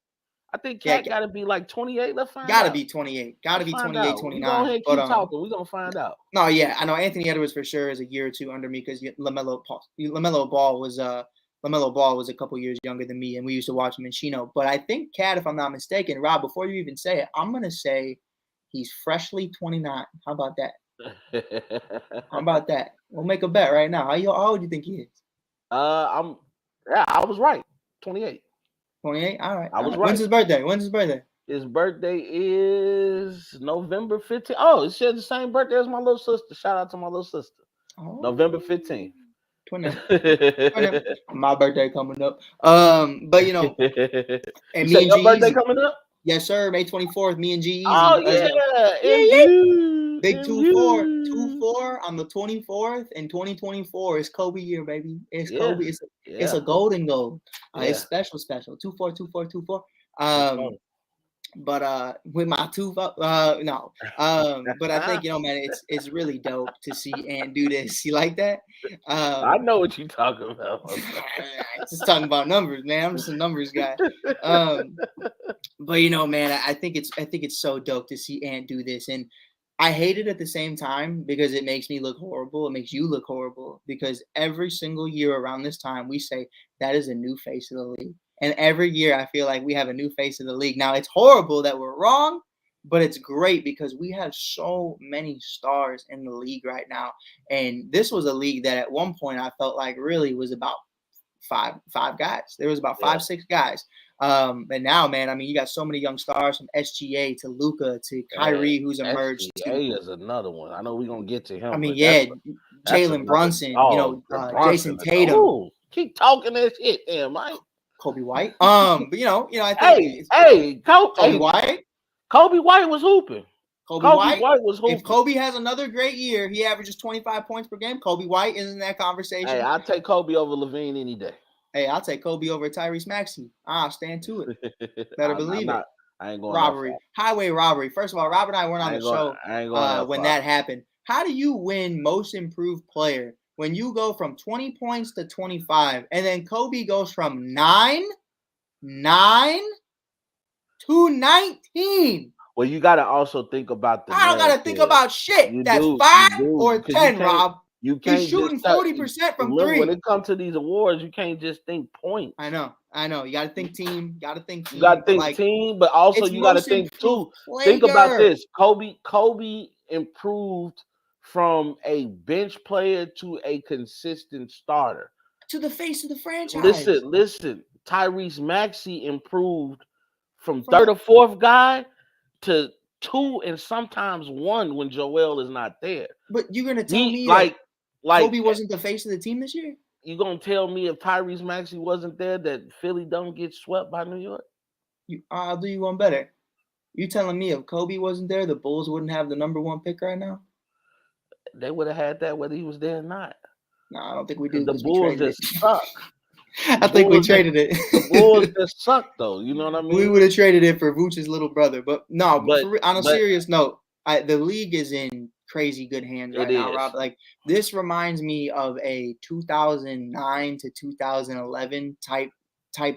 think Cat got to be like 28. Let's find out. Got to be 28. Got to be 28, 29. Go ahead, keep talking. We're gonna find out. No, yeah, I know Anthony Edwards for sure is a year or two under me because LaMelo Ball was a couple years younger than me, and we used to watch him in Chino. But I think Cat, if I'm not mistaken, Rob, before you even say it, I'm gonna say he's freshly 29. How about that? How about that? We'll make a bet right now. How old do you think he is? I was right. 28. 28? All right. I was right. When's his birthday? His birthday is November 15th. Oh, it shares the same birthday as my little sister. Shout out to my little sister. Oh. November 15th. My birthday coming up. But you know, and me and your birthday coming up? Yes, sir. May 24th. Me and G. Oh yeah. Big 2-4 on the 24th in 2024. It's Kobe year, baby. It's Kobe. It's a golden goal. It's special. 2-4. But with my no. But I think, you know, man, it's really dope to see Ant do this. You like that? I know what you're talking about. Just talking about numbers, man. I'm just a numbers guy. But you know, man, I think it's so dope to see Ant do this, and I hate it at the same time because it makes me look horrible. It makes you look horrible because every single year around this time we say that is a new face of the league. And every year I feel like we have a new face of the league. Now, it's horrible that we're wrong, but it's great because we have so many stars in the league right now. And this was a league that at one point I felt like really was about five guys. There was about 5-6 guys. And now, man, I mean, you got so many young stars from SGA to Luka to Kyrie, who's emerged. SGA is another one. I know we're gonna get to him. I mean, yeah, Jalen Brunson, Jason Tatum. Ooh, keep talking that shit, damn, Mike. Kobe White. But I think Kobe White. Kobe White was hooping. Kobe White was hooping. If Kobe has another great year, he averages 25 points per game. Kobe White is in that conversation. Hey, I'll take Kobe over Levine any day. Hey, I'll take Kobe over Tyrese Maxey. I'll stand to it. Better believe it. I ain't going robbery, highway robbery. First of all, Rob and I weren't on the show when that happened. How do you win most improved player when you go from 20 points to 25, and then Kobe goes from 9 to 19? Well, you got to also think about I don't got to think about shit. That's 5 or 10, Rob. You can't. He's shooting 40% from 3. When it comes to these awards, you can't just think points. I know. You got to think team. You got to think team, but also you got to think too. Think about this. Kobe improved from a bench player to a consistent starter. To the face of the franchise. Listen. Tyrese Maxey improved from third or fourth guy to 2 and sometimes 1 when Joel is not there. But you're gonna tell me like Kobe wasn't the face of the team this year? You gonna tell me if Tyrese Maxey wasn't there that Philly don't get swept by New York? I'll do you one better. You telling me if Kobe wasn't there, the Bulls wouldn't have the number 1 pick right now? They would have had that whether he was there or not. No, I don't think we do. The Bulls just suck. I think we traded it. The Bulls just suck, though. You know what I mean? We would have traded it for Vooch's little brother. But no, on a serious note, the league is in crazy good hands right now, Rob. Like, this reminds me of a 2009 to 2011 type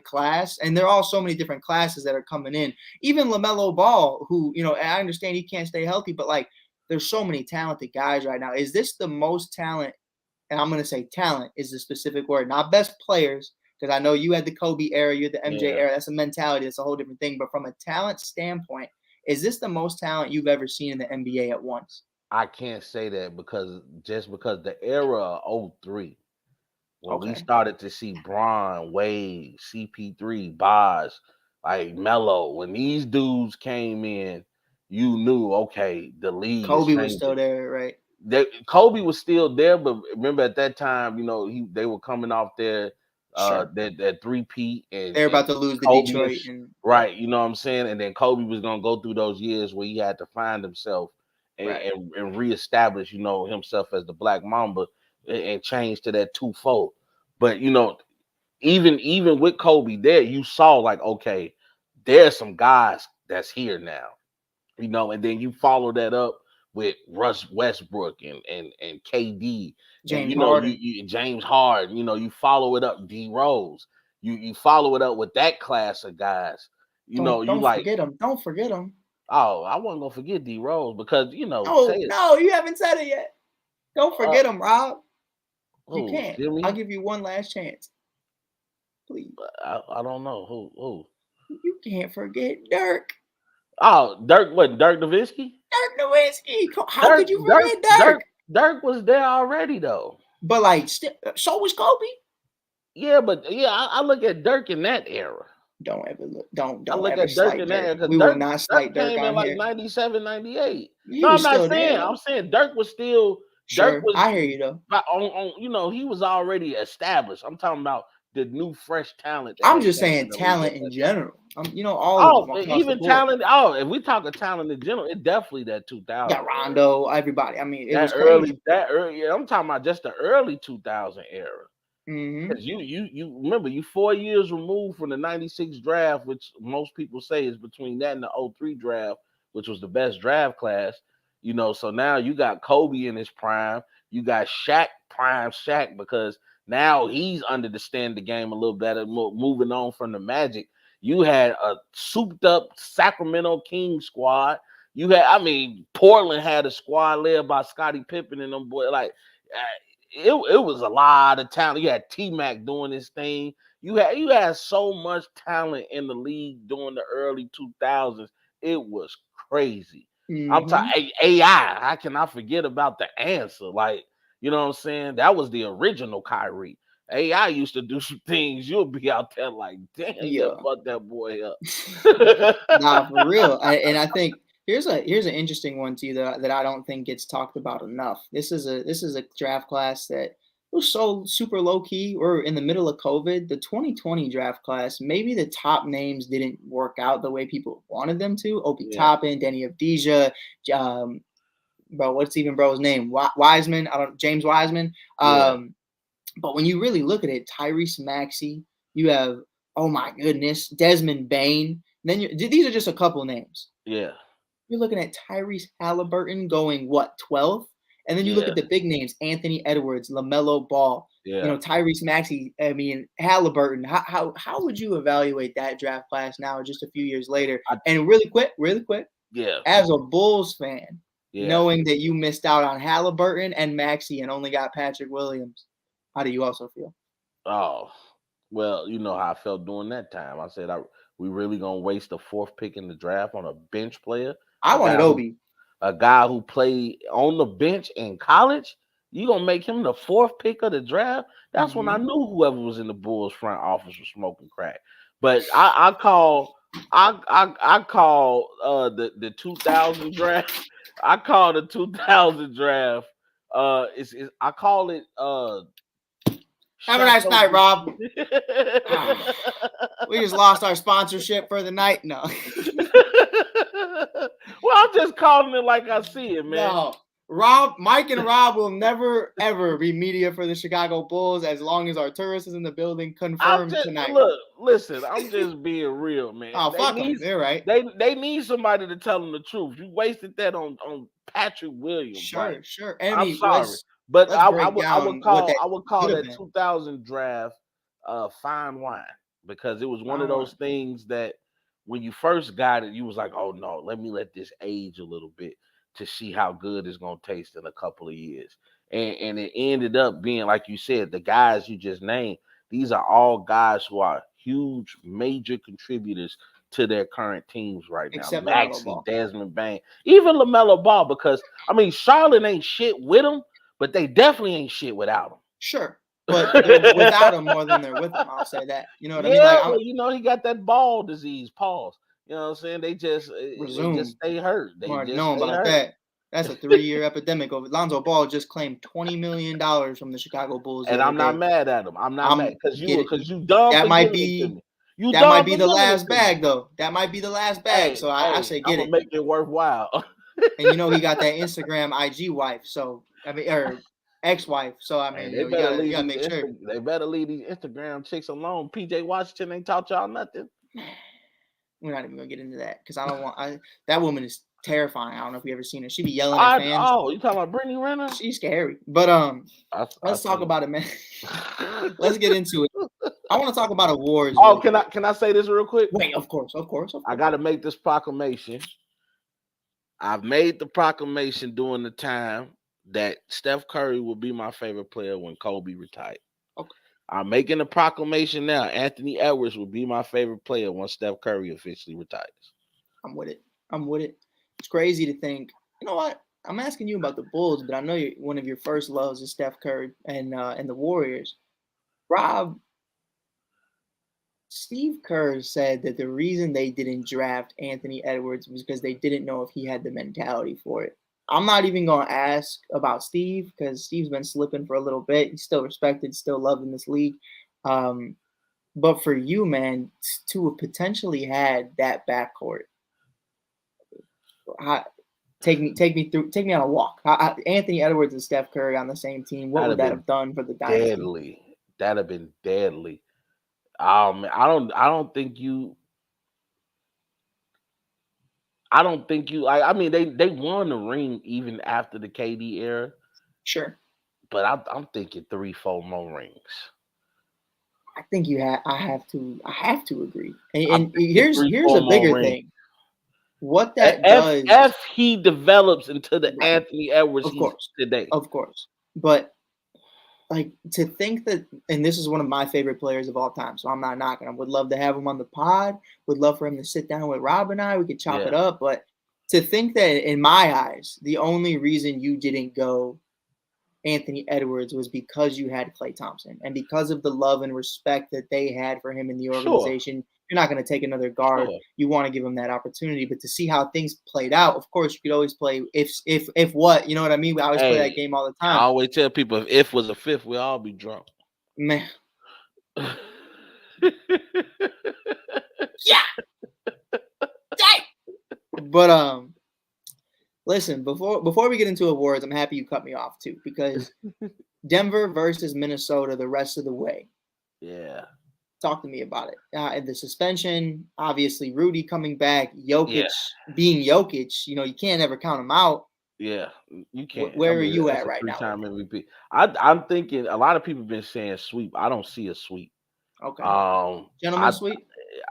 class. And there are all so many different classes that are coming in. Even LaMelo Ball, who, I understand he can't stay healthy, but, like, there's so many talented guys right now. Is this the most talent? And I'm going to say talent is the specific word, not best players, because I know you had the Kobe era, you're the MJ era. That's a mentality. That's a whole different thing. But from a talent standpoint, is this the most talent you've ever seen in the NBA at once? I can't say that because the era of 03, when we started to see Bron, Wade, CP3, Boz, like Melo, when these dudes came in, you knew, okay, the league. Kobe was still there, right? Kobe was still there, but remember at that time, they were coming off their that 3-peat, and they're about to lose the Detroit, right? You know what I'm saying? And then Kobe was gonna go through those years where he had to find himself and reestablish, himself as the Black Mamba and change to that twofold. But even with Kobe there, you saw like, okay, there's some guys that's here now, and then you follow that up with Russ Westbrook and KD, James Harden. James Harden, you follow it up, D Rose, you follow it up with that class of guys. Don't forget them. Don't forget them. Oh, I wasn't gonna forget D Rose because No, you haven't said it yet. Don't forget them, Rob. You can't. Jimmy? I'll give you one last chance. Please. I don't know who. You can't forget Dirk. Oh, Dirk, what? Dirk Nowitzki? Dirk Nowitzki. How could you forget Dirk? Dirk was there already, though. But like, so was Kobe. Yeah, but I look at Dirk in that era. Don't ever look. Don't. I look at Dirk in that era. We will not slight Dirk came in on like here. 97, 98. No, I'm not saying. I'm saying Dirk was still. Sure, Dirk was. I hear you though. On he was already established. I'm talking about the new fresh talent. I'm just saying talent in general. All of them. Even talent. Oh, if we talk of talent in general, it's definitely that 2000. Got Rondo, everybody. I mean, it was early. That early. Yeah, I'm talking about just the early 2000 era. Because you remember, you 4 years removed from the 96 draft, which most people say is between that and the 03 draft, which was the best draft class. So now you got Kobe in his prime. You got Shaq, prime Shaq, because now he's under the stand the game a little better, moving on from the Magic. You had a souped up Sacramento Kings squad. Portland had a squad led by Scottie Pippen and them boys. Like, it was a lot of talent. You had T-Mac doing his thing. You had so much talent in the league during the early 2000s. It was crazy. I'm Mm-hmm. talking AI. How can I forget about the answer? Like, you know what I'm saying? That was the original Kyrie. AI used to do some things. You'll be out there like, damn, Yeah. fuck that boy up. Nah, for real. And I think here's an interesting one too that I don't think gets talked about enough. This is a draft class that was so super low key. We're in the middle of COVID. The 2020 draft class, maybe the top names didn't work out the way people wanted them to. Obi Toppin, Denny Avdija, bro, what's even bro's name? Wiseman. James Wiseman. But when you really look at it, Tyrese Maxey, you have, oh my goodness, Desmond Bane. Then these are just a couple names. Yeah. You're looking at Tyrese Halliburton going, what, 12th? And then you look at the big names, Anthony Edwards, LaMelo Ball, Tyrese Maxey, I mean, Halliburton. How would you evaluate that draft class now just a few years later? And really quick, as a Bulls fan, knowing that you missed out on Halliburton and Maxey and only got Patrick Williams, how do you also feel? Oh, well, you know how I felt during that time. I said, we really gonna waste the 4th pick in the draft on a bench player? I wanted Obi. A guy who played on the bench in college? You gonna make him the 4th pick of the draft? That's when I knew whoever was in the Bulls front office was smoking crack. But I call the 2000 draft. I call the 2000 draft. I call it Have a nice night, Rob. We just lost our sponsorship for the night. No. Well, I'm just calling it like I see it, man. No, Mike and Rob will never, ever be media for the Chicago Bulls as long as Arturis is in the building. Confirmed tonight. Look, listen, I'm just being real, man. Oh, fuck them. They're right. They need somebody to tell them the truth. You wasted that on Patrick Williams. Sure. I'm sorry. But I would call that 2000 draft fine wine, because it was one of those things that when you first got it, you was like, oh no, let this age a little bit to see how good it's gonna taste in a couple of years. And it ended up being, like you said, the guys you just named, these are all guys who are huge, major contributors to their current teams right now. Except Maxey, Desmond Bane, even LaMelo Ball, because I mean Charlotte ain't shit with him, but they definitely ain't shit without him. Sure. But they're without him more than they're with him. I'll say that. You know what I mean? Like, well, he got that ball disease. Pause. You know what I'm saying? They just stay hurt. They just know about that. That's a 3-year epidemic. Lonzo Ball just claimed $20 million from the Chicago Bulls. And I'm not mad at him. I'm not mad because you dumb. That might be the last bag, though. That might be the last bag. So I say get it. Make it worthwhile. And he got that Instagram IG wife. So I mean, or ex-wife. So I mean, you gotta make sure. They better leave these Instagram chicks alone. PJ Washington ain't taught y'all nothing. We're not even gonna get into that because I don't want. That woman is terrifying. I don't know if you ever seen her. She be yelling at fans. Oh, you talking about Brittany Renner? She's scary. But let's talk about it, man. Let's get into it. I want to talk about awards. Oh, can I say this real quick? Wait, of course. I got to make this proclamation. I've made the proclamation during the time that Steph Curry will be my favorite player when Kobe retired. Okay. I'm making a proclamation now. Anthony Edwards will be my favorite player when Steph Curry officially retires. I'm with it. It's crazy to think. You know what? I'm asking you about the Bulls, but I know one of your first loves is Steph Curry and the Warriors. Rob, Steve Kerr said that the reason they didn't draft Anthony Edwards was because they didn't know if he had the mentality for it. I'm not even going to ask about Steve because Steve's been slipping for a little bit. He's still respected, still loved in this league. But for you, man, to have potentially had that backcourt, take me on a walk. Anthony Edwards and Steph Curry on the same team. What would that have done for the dynasty? Deadly. That'd have been deadly. I don't think you. I mean, they won the ring even after the KD era. Sure. But I'm thinking 3-4 more rings. I think I have to agree. And here's a bigger thing. What that does, if he develops into the Anthony Edwards today, of course. But like to think that, and this is one of my favorite players of all time, so I'm not knocking him. Would love to have him on the pod. Would love for him to sit down with Rob and I. We could chop it up. But to think that in my eyes, the only reason you didn't go Anthony Edwards was because you had Klay Thompson and because of the love and respect that they had for him in the organization. You're not going to take another guard. You want to give him that opportunity, but to see how things played out, of course, you could always play if what, you know what I mean? We always play that game all the time. I always tell people if was a fifth, we'll all be drunk. Man. Yeah. But listen, before we get into awards, I'm happy you cut me off too, because Denver versus Minnesota the rest of the way. Yeah. Talk to me about it. And the suspension, obviously Rudy coming back, Jokic being Jokic, you can't ever count him out. Yeah, you can't. Where are you at right now? Three-time MVP. I'm thinking a lot of people have been saying sweep. I don't see a sweep. Okay. Gentlemen sweep?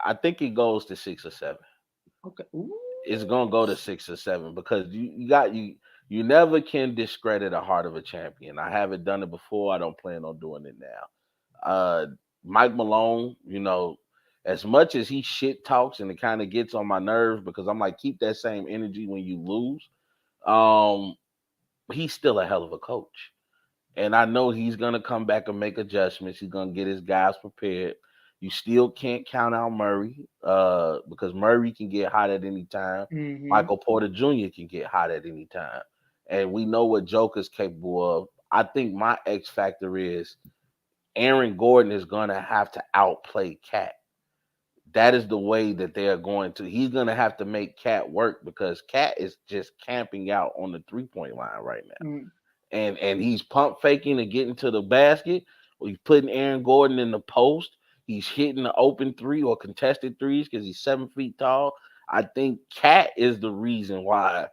I think it goes to 6 or 7. Okay. Ooh. It's gonna go to 6 or 7 because you never can discredit a heart of a champion. I haven't done it before. I don't plan on doing it now. Mike Malone, as much as he shit talks and it kind of gets on my nerves because I'm like, keep that same energy when you lose. He's still a hell of a coach. And I know he's gonna come back and make adjustments. He's gonna get his guys prepared. You still can't count out Murray because Murray can get hot at any time. Mm-hmm. Michael Porter Jr. can get hot at any time. And we know what Joker's capable of. I think my X factor is Aaron Gordon is going to have to outplay Cat. That is the way that they are going to. He's going to have to make Cat work because Cat is just camping out on the three-point line right now. Mm-hmm. And he's pump faking and getting to the basket. He's putting Aaron Gordon in the post. He's hitting the open three or contested threes because he's 7 feet tall. I think Cat is the reason why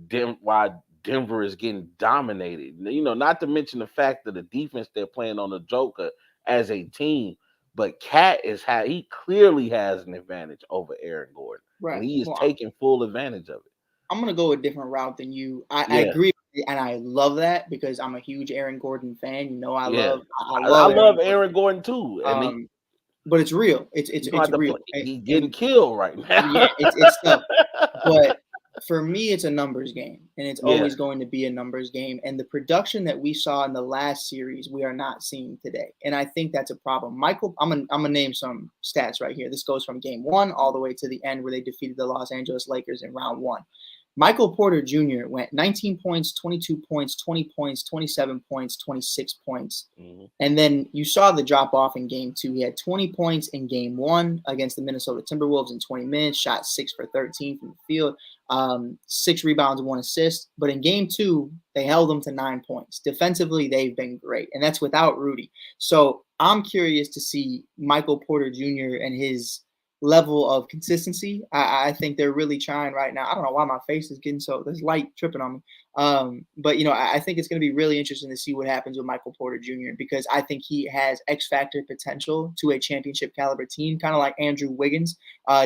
Denver is getting dominated. Not to mention the fact that the defense they're playing on the Joker as a team, but Cat he clearly has an advantage over Aaron Gordon. Right. And he is taking full advantage of it. I'm going to go a different route than you. I agree. And I love that because I'm a huge Aaron Gordon fan. I love Aaron Gordon too. But it's real. It's real. He's getting killed right now. Yeah, it's tough. But for me, it's a numbers game, and it's always going to be a numbers game. And the production that we saw in the last series, we are not seeing today, and I think that's a problem. Michael, I'm gonna name some stats right here. This goes from game 1 all the way to the end where they defeated the Los Angeles Lakers in round 1. Michael Porter Jr. went 19 points, 22 points, 20 points, 27 points, 26 points. Mm-hmm. And then you saw the drop off in game 2. He had 20 points in game 1 against the Minnesota Timberwolves in 20 minutes, shot 6 for 13 from the field, 6 rebounds and 1 assist. But in game 2, they held him to 9 points. Defensively, they've been great, and that's without Rudy. So I'm curious to see Michael Porter Jr. and his level of consistency. I think they're really trying right now. I don't know why my face is getting there's light tripping on me. But I think it's going to be really interesting to see what happens with Michael Porter Jr. because I think he has X factor potential to a championship caliber team, kind of like Andrew Wiggins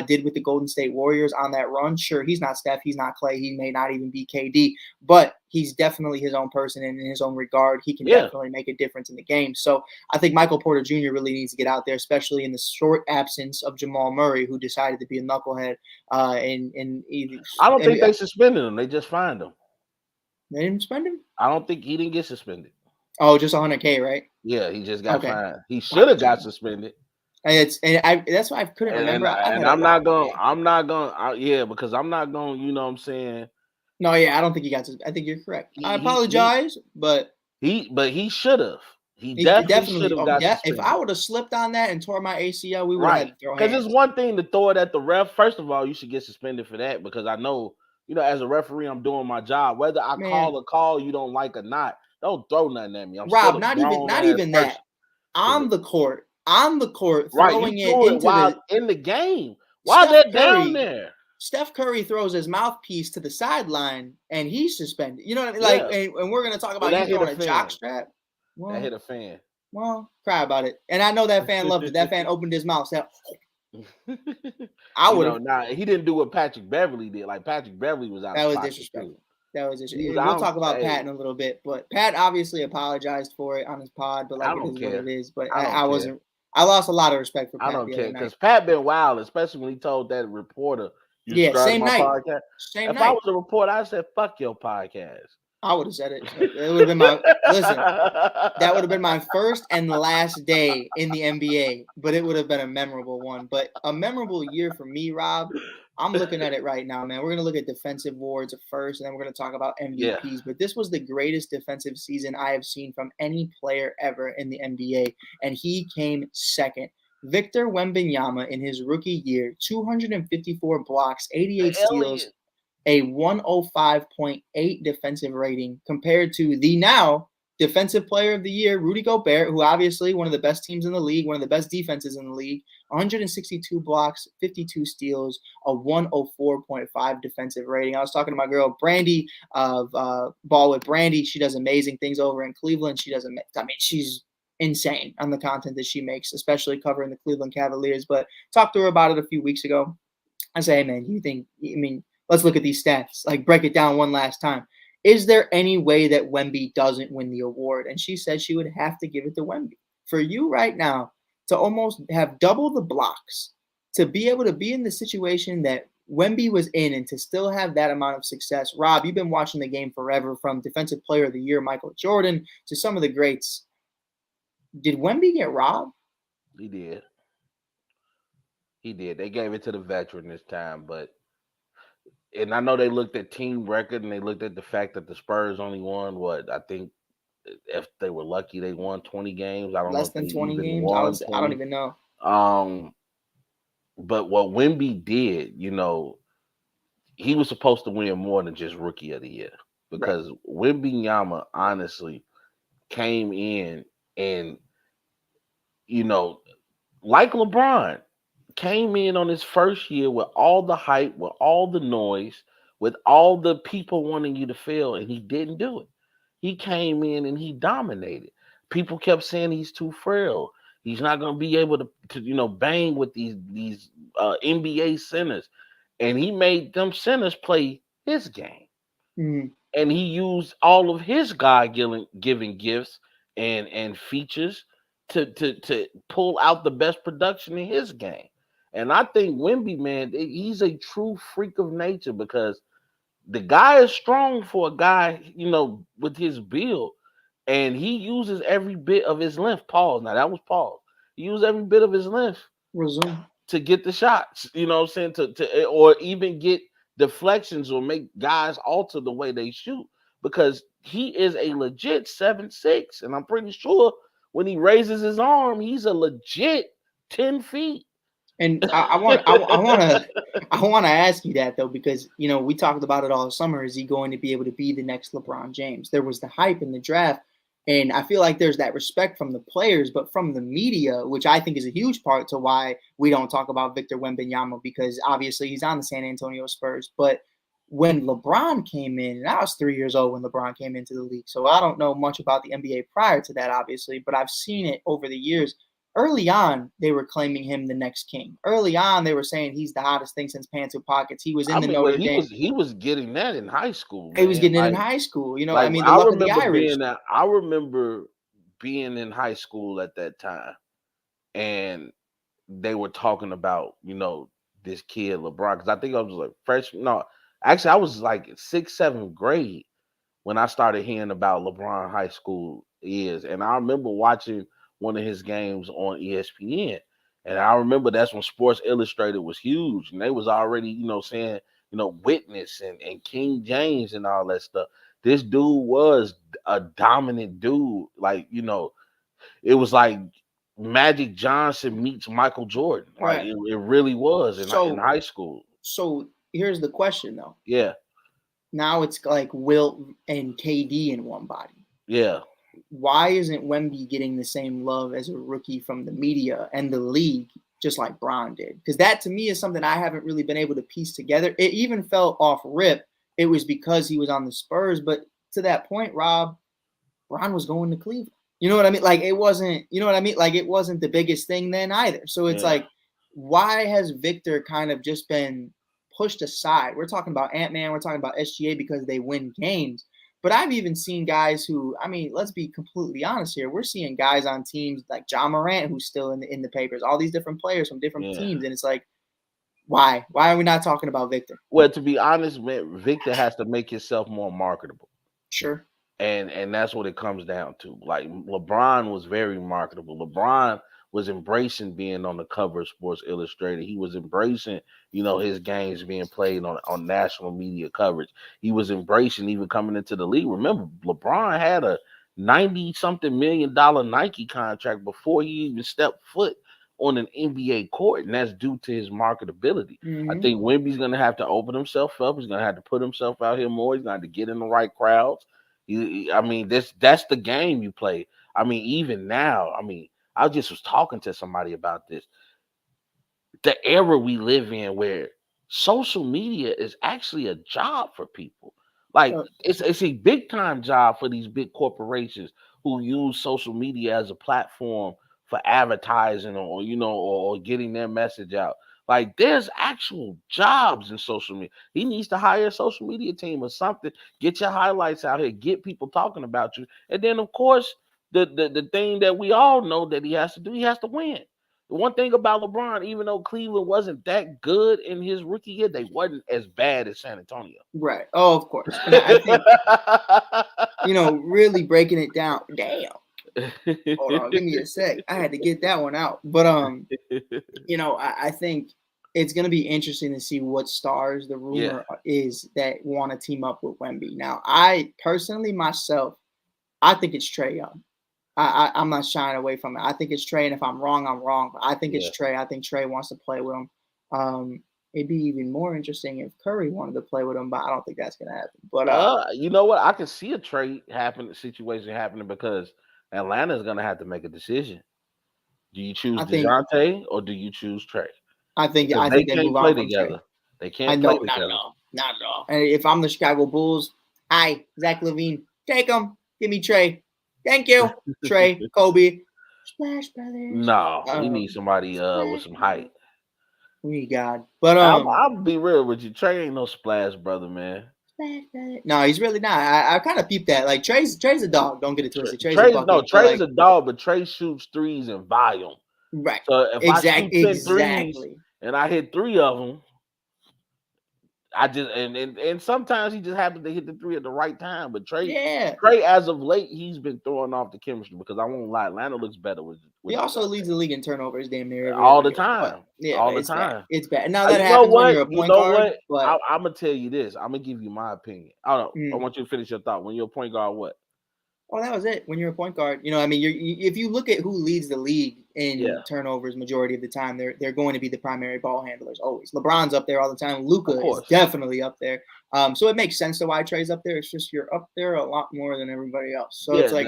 did with the Golden State Warriors on that run. Sure, he's not Steph, he's not Klay, he may not even be KD, but he's definitely his own person, and in his own regard, he can definitely make a difference in the game. So I think Michael Porter Jr. really needs to get out there, especially in the short absence of Jamal Murray, who decided to be a knucklehead. I don't think they suspended him. They just fined him. They didn't suspend him? I don't think he didn't get suspended. Oh, just $100K, right? Yeah, he just got fined. He should have got suspended. That's why I couldn't remember. Because I'm not going. You know what I'm saying? No, I don't think he got suspended. I think you're correct. I apologize, but he should have. He definitely should have got suspended. If I would have slipped on that and tore my ACL, we would have had to throw hands. Because it's one thing to throw it at the ref. First of all, you should get suspended for that because I know. As a referee, I'm doing my job. Whether I call a call you don't like or not, don't throw nothing at me. Rob, not even that. On the court, throwing it into in the game. While they're down there. Steph Curry throws his mouthpiece to the sideline and he's suspended. You know what I mean? And we're gonna talk about you throwing a jock strap. Well, that hit a fan. Well, cry about it. And I know that fan loved it. That fan opened his mouth. Said, I would have. He didn't do what Patrick Beverly did. Like Patrick Beverly was out. That was disrespectful. We'll talk about Pat in a little bit, but Pat obviously apologized for it on his pod. But it is what it is. But I wasn't. I lost a lot of respect for Pat. I don't care because Pat been wild, especially when he told that reporter You subscribe to my podcast? Same If night. I was a reporter, I said, fuck your podcast. I would have said it. It would have been my listen. That would have been my first and last day in the NBA, but it would have been a memorable one. But a memorable year for me, Rob. I'm looking at it right now, man. We're gonna look at defensive awards first, and then we're gonna talk about MVPs. Yeah. But this was the greatest defensive season I have seen from any player ever in the NBA, and he came second. Victor Wembanyama in his rookie year, 254 blocks, 88 steals, a 105.8 defensive rating compared to the now defensive player of the year, Rudy Gobert, who obviously one of the best teams in the league, one of the best defenses in the league, 162 blocks, 52 steals, a 104.5 defensive rating. I was talking to my girl Brandy of Ball with Brandy. She does amazing things over in Cleveland. She's insane on the content that she makes, especially covering the Cleveland Cavaliers. But talked to her about it a few weeks ago. I say, hey, man, do you think, let's look at these stats, like break it down one last time. Is there any way that Wemby doesn't win the award? And she said she would have to give it to Wemby. For you right now to almost have double the blocks, to be able to be in the situation that Wemby was in and to still have that amount of success. Rob, you've been watching the game forever, from Defensive Player of the Year Michael Jordan to some of the greats. Did Wemby get robbed? He did. They gave it to the veteran this time, and I know they looked at team record and they looked at the fact that the Spurs only won I think if they were lucky, they won 20 games. I don't know less if than they 20 even games. won I don't even know. But what Wemby did, he was supposed to win more than just Rookie of the Year, because Wembanyama honestly came in and, like LeBron, came in on his first year with all the hype, with all the noise, with all the people wanting you to fail, and he didn't do it. He came in and he dominated. People kept saying he's too frail. He's not going to be able to bang with these NBA centers, and he made them centers play his game. Mm-hmm. And he used all of his God-given gifts and features to pull out the best production in his game. And I think Wemby, man, he's a true freak of nature, because the guy is strong for a guy, with his build, and he uses every bit of his length. Pause. Now that was pause. He used every bit of his length to get the shots. You know what I'm saying? To or even get deflections or make guys alter the way they shoot, because he is a legit 7'6", and I'm pretty sure when he raises his arm, he's a legit 10 feet. And I want to ask you that, though, because we talked about it all summer. Is he going to be able to be the next LeBron James? There was the hype in the draft, and I feel like there's that respect from the players, but from the media, which I think is a huge part to why we don't talk about Victor Wembanyama, because obviously he's on the San Antonio Spurs. But when LeBron came in, and I was 3 years old when LeBron came into the league, so I don't know much about the NBA prior to that, obviously, but I've seen it over the years. Early on, they were claiming him the next king. Early on, they were saying he's the hottest thing since Pants with Pockets. He was in the Notre Dame. He was getting that in high school. Man. He was getting it in high school. The luck of the Irish. I remember being in high school at that time, and they were talking about this kid LeBron, because I think I was like freshman. No, actually, I was like 6th, 7th grade when I started hearing about LeBron high school years, and I remember watching one of his games on ESPN. And I remember that's when Sports Illustrated was huge, and they was already, saying, Witness and King James and all that stuff. This dude was a dominant dude. Like, it was like Magic Johnson meets Michael Jordan. Like, it really was in high school. So here's the question, though. Yeah. Now it's like Wilt and KD in one body. Yeah. Why isn't Wemby getting the same love as a rookie from the media and the league, just like Bron did? Because that, to me, is something I haven't really been able to piece together. It even felt off rip. It was because he was on the Spurs. But to that point, Rob, Bron was going to Cleveland. You know what I mean? Like, it wasn't, Like, it wasn't the biggest thing then either. So it's like, why has Victor kind of just been pushed aside? We're talking about Ant-Man. We're talking about SGA because they win games. But I've even seen guys who, let's be completely honest here. We're seeing guys on teams like John Morant, who's still in the papers, all these different players from different teams. And it's like, Why? Why are we not talking about Victor? Well, to be honest, man, Victor has to make himself more marketable. Sure. And that's what it comes down to. Like LeBron was very marketable. LeBron was embracing being on the cover of Sports Illustrated. He was embracing, his games being played on national media coverage. He was embracing even coming into the league. Remember, LeBron had a $90-something million Nike contract before he even stepped foot on an NBA court, and that's due to his marketability. Mm-hmm. I think Wemby's going to have to open himself up. He's going to have to put himself out here more. He's going to have to get in the right crowds. That's the game you play. I mean, even now, I just was talking to somebody about this. The era we live in where social media is actually a job for people. Like it's a big time job for these big corporations who use social media as a platform for advertising or getting their message out. Like there's actual jobs in social media. He needs to hire a social media team or something. Get your highlights out here. Get people talking about you. And then of course, the thing that we all know that he has to do, he has to win. The one thing about LeBron, even though Cleveland wasn't that good in his rookie year, they wasn't as bad as San Antonio. Right. Oh, of course. And I think, really breaking it down. Damn. Hold on, give me a sec. I had to get that one out. But I think it's going to be interesting to see what stars the rumor is that want to team up with Wemby. Now, I personally myself, I think it's Trae Young. I'm not shying away from it. I think it's Trae, and if I'm wrong, I'm wrong. But I think it's Trae. I think Trae wants to play with him. It'd be even more interesting if Curry wanted to play with him, but I don't think that's going to happen. But you know what? I can see a trade situation happening because Atlanta's going to have to make a decision. Do you choose DeJounte or do you choose Trae? I think they can't move play together. Trae. They can't play together. Not at all. And if I'm the Chicago Bulls, Zach LaVine, take him. Give me Trae. Thank you, Trae, Kobe. Splash Brothers. No, we need somebody with some height. We God. But I'll be real with you. Trae ain't no Splash Brother, man. No, he's really not. I kind of peeped that. Like Trae's a dog. Don't get it twisted. Trae's a dog, but Trae shoots threes in volume. Right. So if I shoot 10 threes and I hit 3 of them, I just and sometimes he just happens to hit the 3 at the right time. But Trae, as of late, he's been throwing off the chemistry because I won't lie, Atlanta looks better with he also leads the league in turnovers, damn near all the time. All the time. Bad. It's bad. Now that happens when you're a point guard. But I'm gonna tell you this. I'm gonna give you my opinion. I want you to finish your thought. When you're a point guard, what? Oh, that was it. When you're a point guard, if you look at who leads the league in turnovers, majority of the time, they're going to be the primary ball handlers always. LeBron's up there all the time. Luka is definitely up there. So it makes sense to why Trae's up there. It's just you're up there a lot more than everybody else. So it's like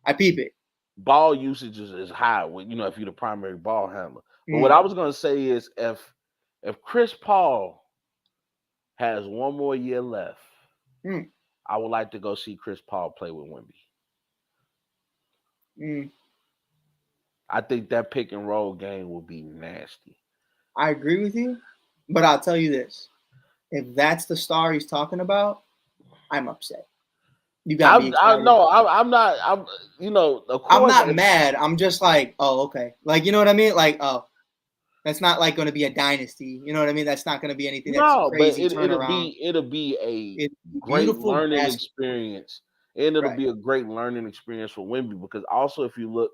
I peep it. Ball usage is high when if you're the primary ball handler. But what I was gonna say is if Chris Paul has one more year left, I would like to go see Chris Paul play with Wemby. I think that pick and roll game will be nasty. I agree with you, but I'll tell you this. If that's the star he's talking about, I'm upset. You got me. I'm not. I'm not mad. I'm just like, oh, okay. Like, you know what I mean? Like, oh, that's not like going to be a dynasty. You know what I mean? That's not going to be anything that's crazy turnaround. It'll be a great learning experience. And it'll be a great learning experience for Wemby because also if you look,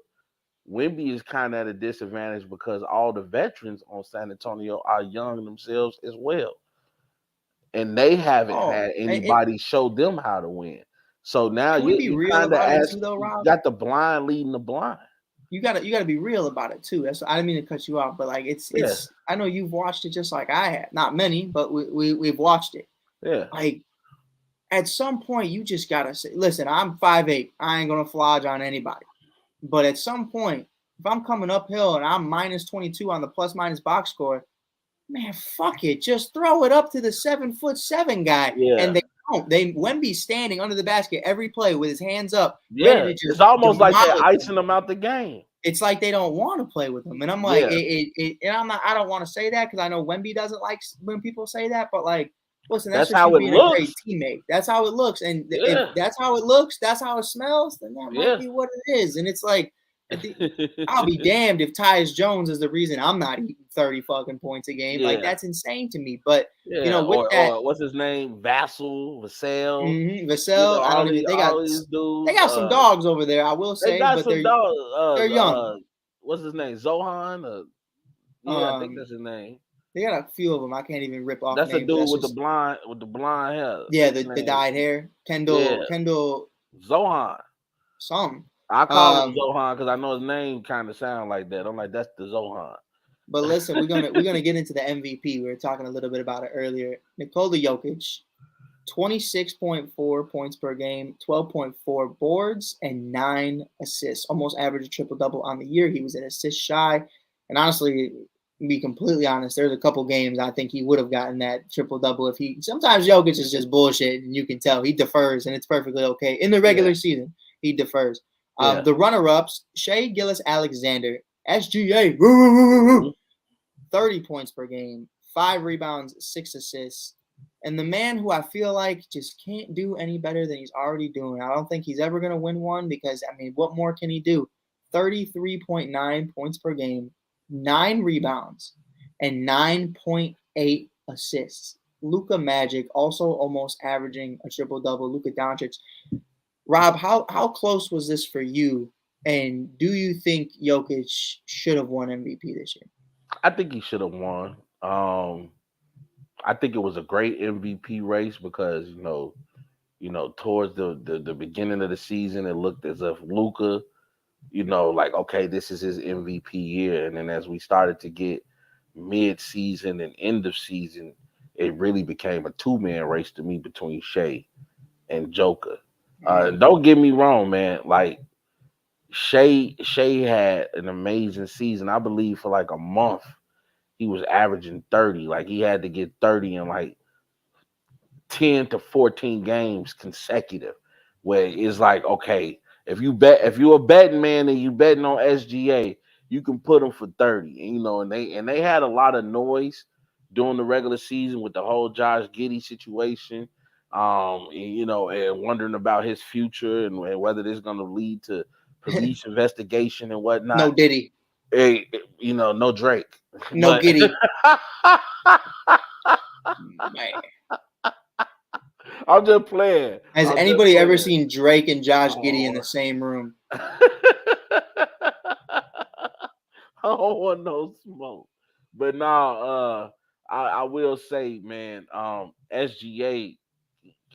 Wemby is kind of at a disadvantage because all the veterans on San Antonio are young themselves as well. And they haven't had anybody show them how to win. So now you kind of got the blind leading the blind. You gotta be real about it too. I didn't mean to cut you off, but like it's I know you've watched it just like I have. Not many, but we've watched it. Yeah. Like at some point you just gotta say, listen, I'm 5'8". I ain't gonna flodge on anybody. But at some point, if I'm coming uphill and I'm minus 22 on the plus minus box score, man, fuck it. Just throw it up to the 7'7" guy. Yeah. And Wemby's standing under the basket every play with his hands up. Yeah, it's almost like they're icing him out the game. It's like they don't want to play with him. And I'm like, I don't want to say that because I know Wemby doesn't like when people say that, but like, listen, that's how it looks. A great teammate. That's how it looks. And if that's how it looks, that's how it smells, then that might be what it is. And it's like, I'll be damned if Tyus Jones is the reason I'm not eating 30 fucking points a game. Yeah. Like, that's insane to me. But Yeah, you know, with that, or what's his name? Vassell. Vassell, I don't even. They got some dogs over there, I will say, got but some they're young. What's his name? Zohan? Yeah, I think that's his name. They got a few of them. I can't even rip off That's names. a dude with the blonde hair. Yeah, the dyed hair. Kendall Zohan. Some. I call him Zohan because I know his name kind of sound like that. I'm like, that's the Zohan. But listen, we're gonna get into the MVP. We were talking a little bit about it earlier. Nikola Jokic, 26.4 points per game, 12.4 boards, and 9 assists. Almost averaged a triple-double on the year. He was an assist shy. And honestly, to be completely honest, there's a couple games I think he would have gotten that triple-double if he – sometimes Jokic is just bullshit, and you can tell. He defers, and it's perfectly okay. In the regular season, he defers. The runner-ups, Shai Gilgeous-Alexander, SGA, 30 points per game, 5 rebounds, 6 assists. And the man who I feel like just can't do any better than he's already doing. I don't think he's ever going to win one because, I mean, what more can he do? 33.9 points per game, 9 rebounds, and 9.8 assists. Luka Magic also almost averaging a triple-double. Luka Doncic. Rob, how close was this for you? And do you think Jokic should have won MVP this year? I think he should have won. I think it was a great MVP race because towards the beginning of the season, it looked as if Luka, like, okay, this is his MVP year, and then as we started to get mid-season and end of season, it really became a 2-man race to me between Shai and Joker. Don't get me wrong, man. Like Shai had an amazing season. I believe for like a month he was averaging 30. Like he had to get 30 in like 10 to 14 games consecutive. Where it's like, okay, if you're a betting man and you betting on SGA, you can put them for 30. And they had a lot of noise during the regular season with the whole Josh Giddey situation. And wondering about his future and whether this is going to lead to police investigation and whatnot. No Diddy. Hey, no Drake. No Giddey. Man. I'm just playing. Has anybody ever seen Drake and Josh Giddey in the same room? I don't want no smoke. But now, I will say, man, SGA,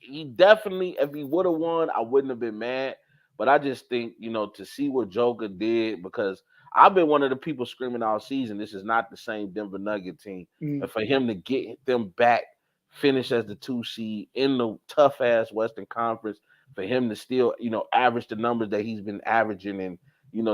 he definitely, if he would have won, I wouldn't have been mad. But I just think, to see what Joker did, because I've been one of the people screaming all season, this is not the same Denver Nugget team. And for him to get them back, finish as the 2 seed in the tough-ass Western Conference, for him to still, average the numbers that he's been averaging. And,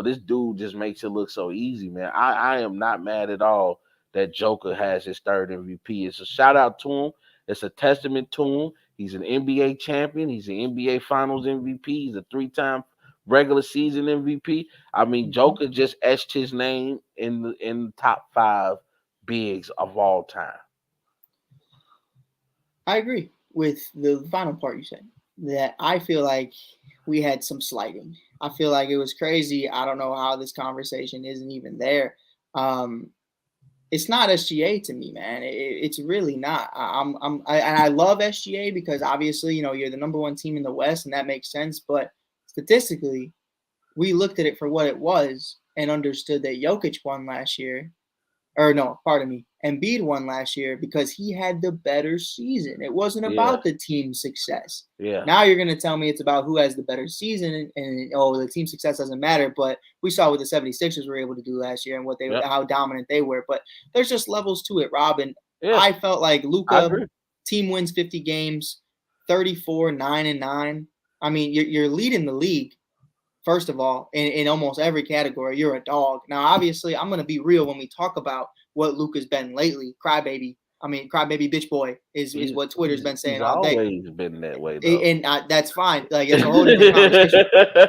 this dude just makes it look so easy, man. I am not mad at all that Joker has his 3rd MVP. It's a shout-out to him. It's a testament to him. He's an NBA champion. He's an NBA Finals MVP. He's a 3-time regular season MVP. I mean, Joker just etched his name in the top 5 bigs of all time. I agree with the final part you said, that I feel like we had some slighting. I feel like it was crazy. I don't know how this conversation isn't even there. It's not SGA to me, man. It's really not. I love SGA because obviously, you're the number 1 team in the West, and that makes sense. But statistically, we looked at it for what it was and understood that Jokic won last year. Or no, pardon me. Embiid won last year because he had the better season. It wasn't about the team success. Yeah. Now you're going to tell me it's about who has the better season and the team success doesn't matter. But we saw what the 76ers were able to do last year and what how dominant they were. But there's just levels to it, Rob. And I felt like Luka, team wins 50 games, 34, 9-9. I mean, you're leading the league. First of all, in almost every category, you're a dog. Now, obviously, I'm going to be real when we talk about what Luka's been lately. Crybaby bitch boy is what Twitter's been saying all day. He's always been that way, though. And that's fine. Like, it's a whole different conversation.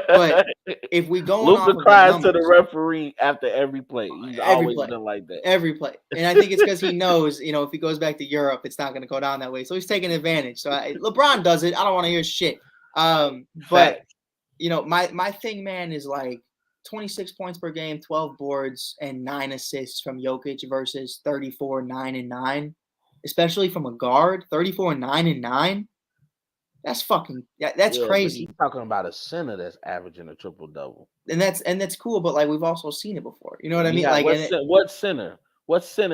But if we go Luka off cries of the to the referee after every play. He's always been like that. Every play. And I think it's because he knows, if he goes back to Europe, it's not going to go down that way. So he's taking advantage. So LeBron does it. I don't want to hear shit. But my thing, man, is like 26 points per game, 12 boards, and 9 assists from Jokic versus 34, 9, and 9, especially from a guard. 34, 9, and 9. That's that's crazy. But you're talking about a center that's averaging a triple double, and that's cool. But like we've also seen it before. You know what I mean? Like what center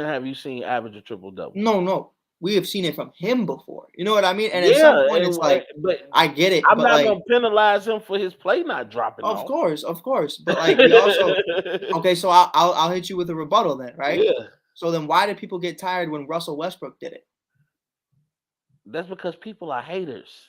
have you seen average a triple double? No. We have seen it from him before. You know what I mean? And at some point, it's like, but I get it. I'm but not like, gonna penalize him for his play not dropping. Of course. But like, we also okay. So I'll hit you with a rebuttal then, right? Yeah. So then, why did people get tired when Russell Westbrook did it? That's because people are haters.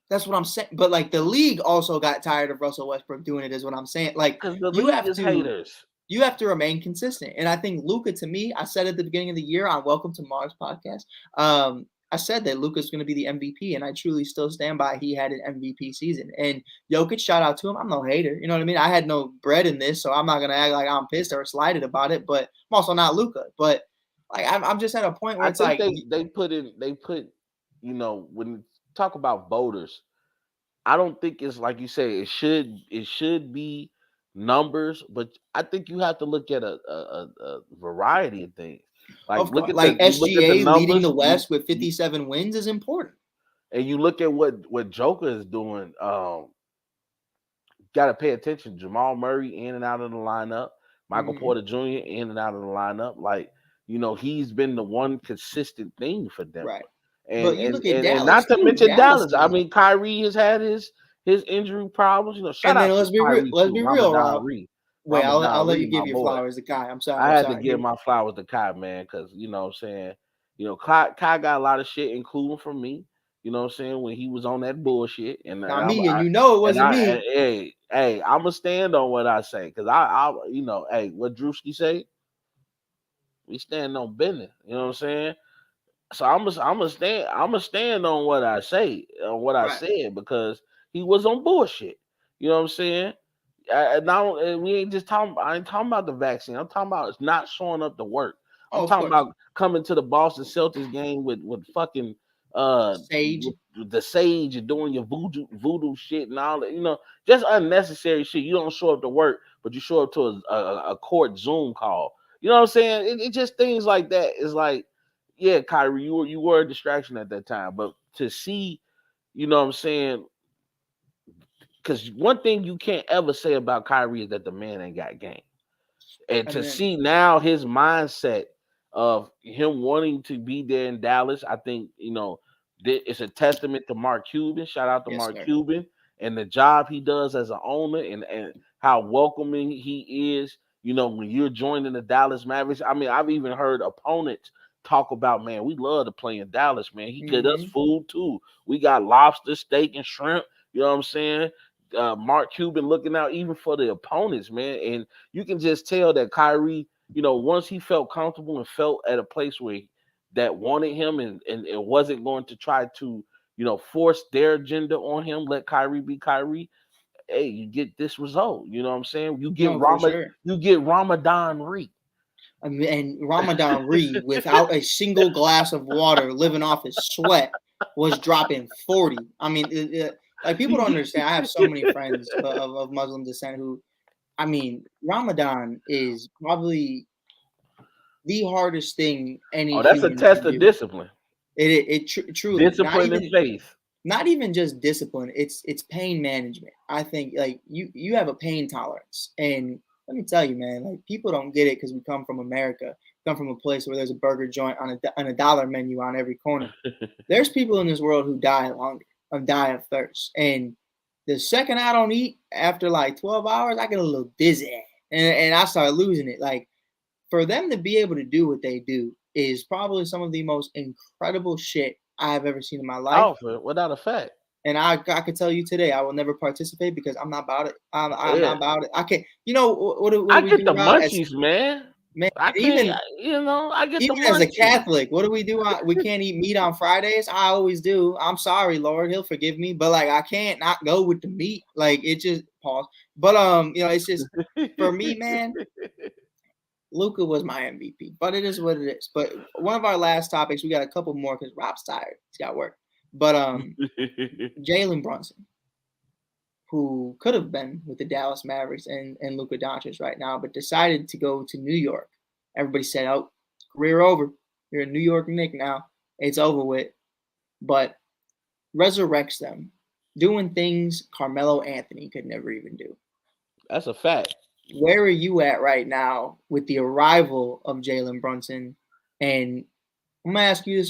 That's what I'm saying. But like, the league also got tired of Russell Westbrook doing it. Is what I'm saying. Like, you have to haters. You have to remain consistent. And I think Luka, to me, I said at the beginning of the year on Welcome to Mars podcast, I said that Luka's going to be the MVP, and I truly still stand by he had an MVP season. And Jokic, shout out to him. I'm no hater. You know what I mean? I had no bread in this, so I'm not going to act like I'm pissed or slighted about it, but I'm also not Luka. But like, I'm just at a point where it's like they put, you know, when you talk about voters, I don't think it's like you say, it should be numbers, but I think you have to look at a variety of things. Like look at SGA leading the West with 57 wins is important. And you look at what Joker is doing. Got to pay attention. Jamal Murray in and out of the lineup. Michael Porter Jr. in and out of the lineup. Like, you know, he's been the one consistent thing for them. Right. And not to mention Dallas. I mean, Kyrie has had his injury problems. You know, shout out to Kyrie. Let's be real, Rob. Wait, I'll let you give your flowers to Kai. I'm sorry. I had to give my flowers to Kai, man, because you know what I'm saying. You know, Kai got a lot of shit, including from me. You know what I'm saying, when he was on that bullshit. And not me, and you know it wasn't me. Hey, I'm gonna stand on what I say, because I you know, hey, what Drewski say? We stand on business. You know what I'm saying? So I'm gonna stand on what I say, on what I said, because he was on bullshit. You know what I'm saying? We ain't just talking. I ain't talking about the vaccine. I'm talking about it's not showing up to work. I'm talking about coming to the Boston Celtics game with fucking Sage, with the Sage, and doing your voodoo shit and all that. You know, just unnecessary shit. You don't show up to work, but you show up to a court Zoom call. You know what I'm saying? It just things like that. It's like, yeah, Kyrie, you were a distraction at that time, but to see, you know what I'm saying. Because one thing you can't ever say about Kyrie is that the man ain't got game. And to see now his mindset of him wanting to be there in Dallas, I think, you know, it's a testament to Mark Cuban. Shout out to Mark Cuban and the job he does as an owner, and how welcoming he is, you know, when you're joining the Dallas Mavericks. I mean, I've even heard opponents talk about, man, we love to play in Dallas, man. He get us food too. We got lobster, steak, and shrimp. You know what I'm saying? Mark Cuban looking out even for the opponents, man. And you can just tell that Kyrie, you know, once he felt comfortable and felt at a place where that wanted him, and it wasn't going to try to, you know, force their agenda on him, let Kyrie be Kyrie. Hey, you get this result. You know what I'm saying? You get you get Ramadan Reed. And Ramadan Reed, without a single glass of water, living off his sweat, was dropping 40. I mean, like, people don't understand. I have so many friends of Muslim descent who, I mean, Ramadan is probably the hardest thing any. Oh, that's a test of discipline. It truly discipline and faith. Not even just discipline. It's pain management. I think, like, you have a pain tolerance, and let me tell you, man, like, people don't get it because we come from America, come from a place where there's a burger joint on a dollar menu on every corner. There's people in this world who die of hunger, die of thirst, and the second I don't eat after like 12 hours, I get a little dizzy, and I start losing it. Like, for them to be able to do what they do is probably some of the most incredible shit I've ever seen in my life. Oh, without a fact. And I could tell you today, I will never participate because I'm not about it. I'm not about it. I can't. You know what I get the munchies, man. Man, I get even as a Catholic, what do we do? We can't eat meat on Fridays. I always do. I'm sorry, Lord, He'll forgive me, but like, I can't not go with the meat. Like, it just pause. But you know, it's just, for me, man. Luka was my MVP, but it is what it is. But one of our last topics, we got a couple more because Rob's tired. He's got work. But Jalen Brunson, who could have been with the Dallas Mavericks and Luka Doncic right now, but decided to go to New York. Everybody said, "Oh, career over. You're a New York Knick now. It's over with." But resurrects them, doing things Carmelo Anthony could never even do. That's a fact. Where are you at right now with the arrival of Jalen Brunson? And I'm gonna ask you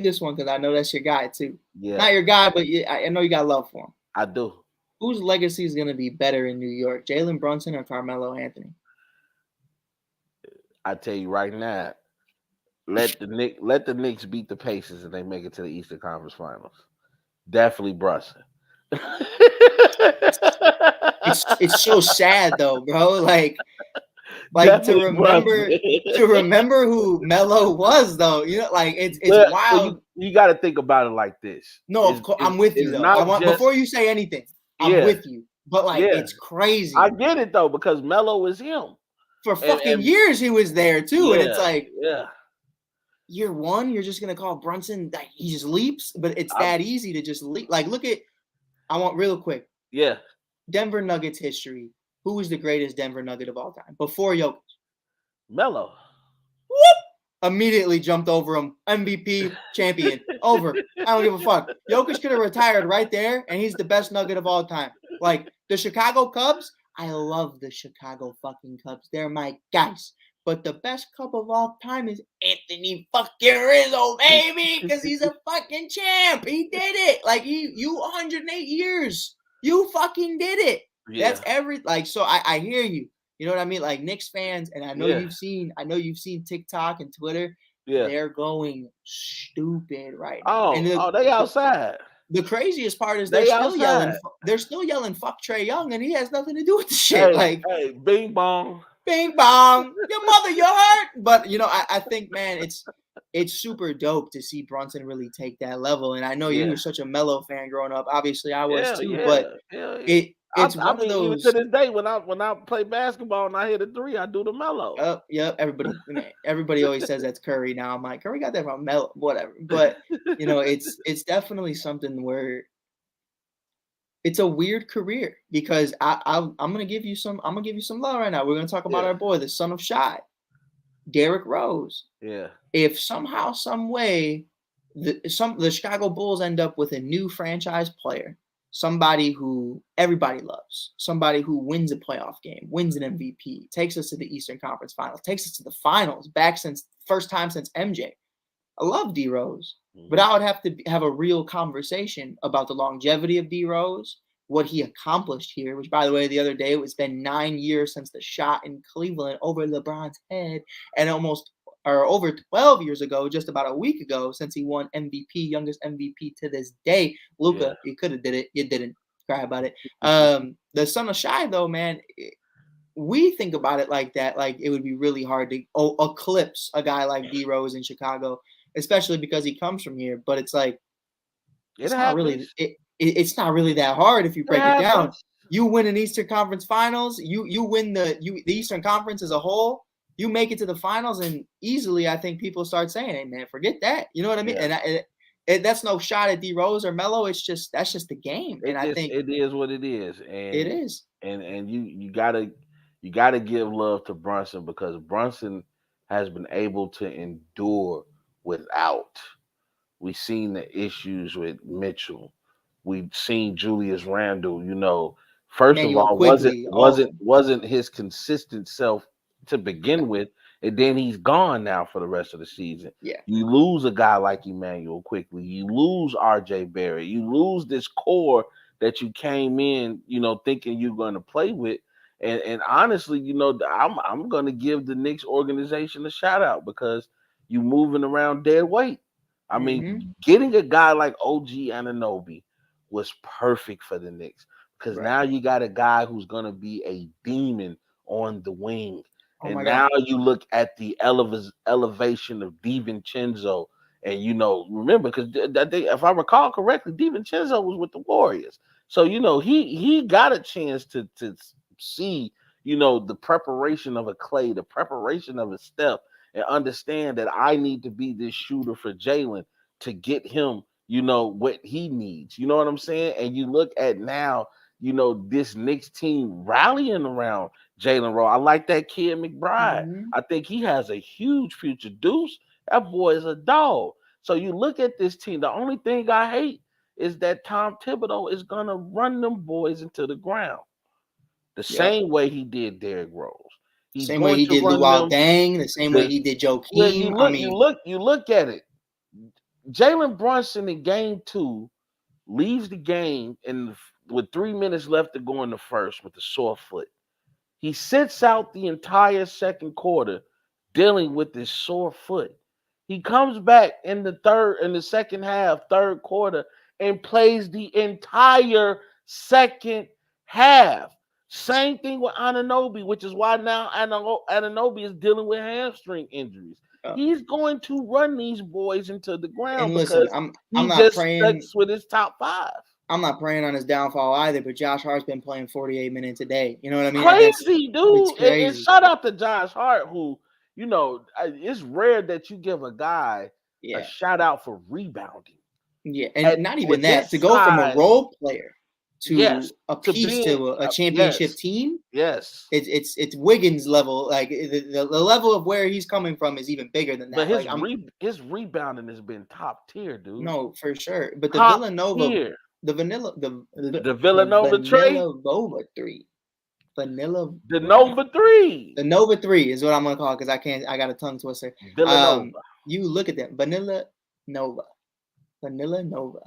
this one because I know that's your guy too. Yeah. Not your guy, but I know you got love for him. I do. Whose legacy is gonna be better in New York, Jalen Brunson or Carmelo Anthony? I tell you right now, let the Knicks beat the Pacers and they make it to the Eastern Conference Finals. Definitely Brunson. It's so sad though, bro. Like to remember who Melo was though. You know, like it's wild. Well, you got to think about it like this. No, of course, I'm with you though. Before you say anything, I'm with you. But it's crazy. I get it though because Melo is him. For fucking years he was there too, and it's like year one, you're just gonna call Brunson like he just leaps, but it's that easy to just leap. Like look at, I want real quick. Yeah. Denver Nuggets history. Who is the greatest Denver Nugget of all time? Before Jokic. Melo. Whoop! Immediately jumped over him. MVP, champion. Over. I don't give a fuck. Jokic could have retired right there, and he's the best Nugget of all time. Like, the Chicago Cubs, I love the Chicago fucking Cubs. They're my guys. But the best Cub of all time is Anthony fucking Rizzo, baby, because he's a fucking champ. He did it. Like, you 108 years. You fucking did it. Yeah. That's so I hear you. You know what I mean? Like Knicks fans, and I know you've seen TikTok and Twitter. Yeah. They're going stupid right now. And they outside. The craziest part is they're still yelling fuck Trae Young, and he has nothing to do with the shit. Hey, bing bong. Bing bong. Your mother, you're hurt. But I think, man, it's super dope to see Brunson really take that level. And I know you were such a Melo fan growing up. Obviously, I was too. But it's one of those. Even to this day, when I play basketball and I hit a three, I do the Melo. Yeah. Everybody always says that's Curry. Now I'm like, Curry got that from Melo, whatever. But it's definitely something where it's a weird career because I'm gonna give you some love right now. We're gonna talk about our boy, the son of Shy, Derrick Rose. Yeah. If somehow, some way, the Chicago Bulls end up with a new franchise player, somebody who everybody loves, somebody who wins a playoff game, wins an MVP, takes us to the Eastern Conference Finals, takes us to the finals, first time since MJ. I love D Rose, but I would have to have a real conversation about the longevity of D Rose, what he accomplished here, which, by the way, the other day, it's been 9 years since the shot in Cleveland over LeBron's head, and over 12 years ago, just about a week ago, since he won MVP, youngest MVP to this day. Luka, you could have did it. You didn't. Cry about it. The son of Shy, though, man, we think about it like that. Like, it would be really hard to eclipse a guy like D Rose in Chicago, especially because he comes from here. But it's like, it's not really that hard if you break it down. You win an Eastern Conference Finals. You win the Eastern Conference as a whole. You make it to the finals, and easily, I think people start saying, "Hey, man, forget that." You know what I mean? Yeah. And that's no shot at D Rose or Melo. That's just the game. I think it is what it is. And it is. And you gotta give love to Brunson because Brunson has been able to endure without. We've seen the issues with Mitchell. We've seen Julius Randle. First of all, wasn't his consistent self to begin with, and then he's gone now for the rest of the season. Yeah. You lose a guy like Emmanuel quickly. You lose RJ Barrett. You lose this core that you came in, thinking you're going to play with. And honestly, I'm going to give the Knicks organization a shout out because you moving around dead weight. I mean, getting a guy like OG Anunoby was perfect for the Knicks because now you got a guy who's going to be a demon on the wing. And now you look at the elevation of DiVincenzo, and remember because if I recall correctly, DiVincenzo was with the Warriors, so he got a chance to see the preparation of a Clay, the preparation of a Steph, and understand that I need to be this shooter for Jalen to get him what he needs. You know what I'm saying? And you look at now this Knicks team rallying around Jalen Rose. I like that kid McBride. Mhm. I think he has a huge future. Deuce, that boy is a dog. So you look at this team. The only thing I hate is that Tom Thibodeau is gonna run them boys into the ground the Yep. same way he did Derrick Rose. He's Same way going he to did run Luol them. Deng, the same way he did Yeah, you Joakim. I mean, look at it. Jalen Brunson in game 2 leaves the game with 3 minutes left to go in the first with a sore foot. He sits out the entire second quarter dealing with this sore foot. He comes back in the second half, third quarter, and plays the entire second half. Same thing with Anunoby, which is why now Anunoby is dealing with hamstring injuries. He's going to run these boys into the ground and listen, because I'm he not just praying. sticks with his top 5. I'm not praying on his downfall either, but Josh Hart's been playing 48 minutes a day. You know what I mean? Crazy, dude. It's crazy. And shout out to Josh Hart, who, it's rare that you give a guy a shout out for rebounding. Yeah, and not even that. To size, go from a role player to a piece to a championship team. Yes. It's Wiggins level. Like the level of where he's coming from is even bigger than that. But his rebounding has been top tier, dude. No, for sure. But the top Villanova tier. The Villanova trade. Villanova 3. The Nova 3. The Nova 3 is what I'm gonna call it because I got a tongue twister. Villanova. You look at them. Vanilla Nova. I'm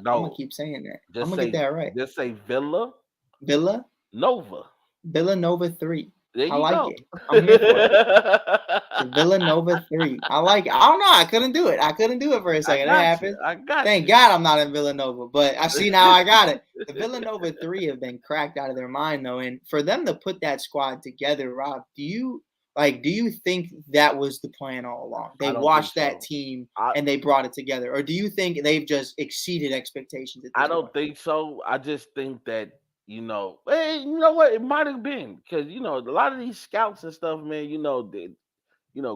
gonna keep saying that. I'm gonna get that right. Just say Villa Nova. Villanova 3. There you I like go. it. I'm here for it. The Villanova 3. I like it. I don't know. I couldn't do it. For a second. It happened. Thank God I'm not in Villanova, but I see now I got it. The Villanova 3 have been cracked out of their mind though, and for them to put that squad together, Rob, do you think that was the plan all along? They watched that team and they brought it together, or do you think they've just exceeded expectations? I don't think so. I just think that. You know what? It might have been because a lot of these scouts and stuff, man.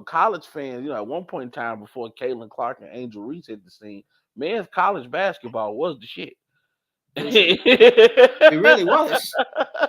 College fans. At one point in time, before Caitlin Clark and Angel Reese hit the scene, men's college basketball was the shit. It really was.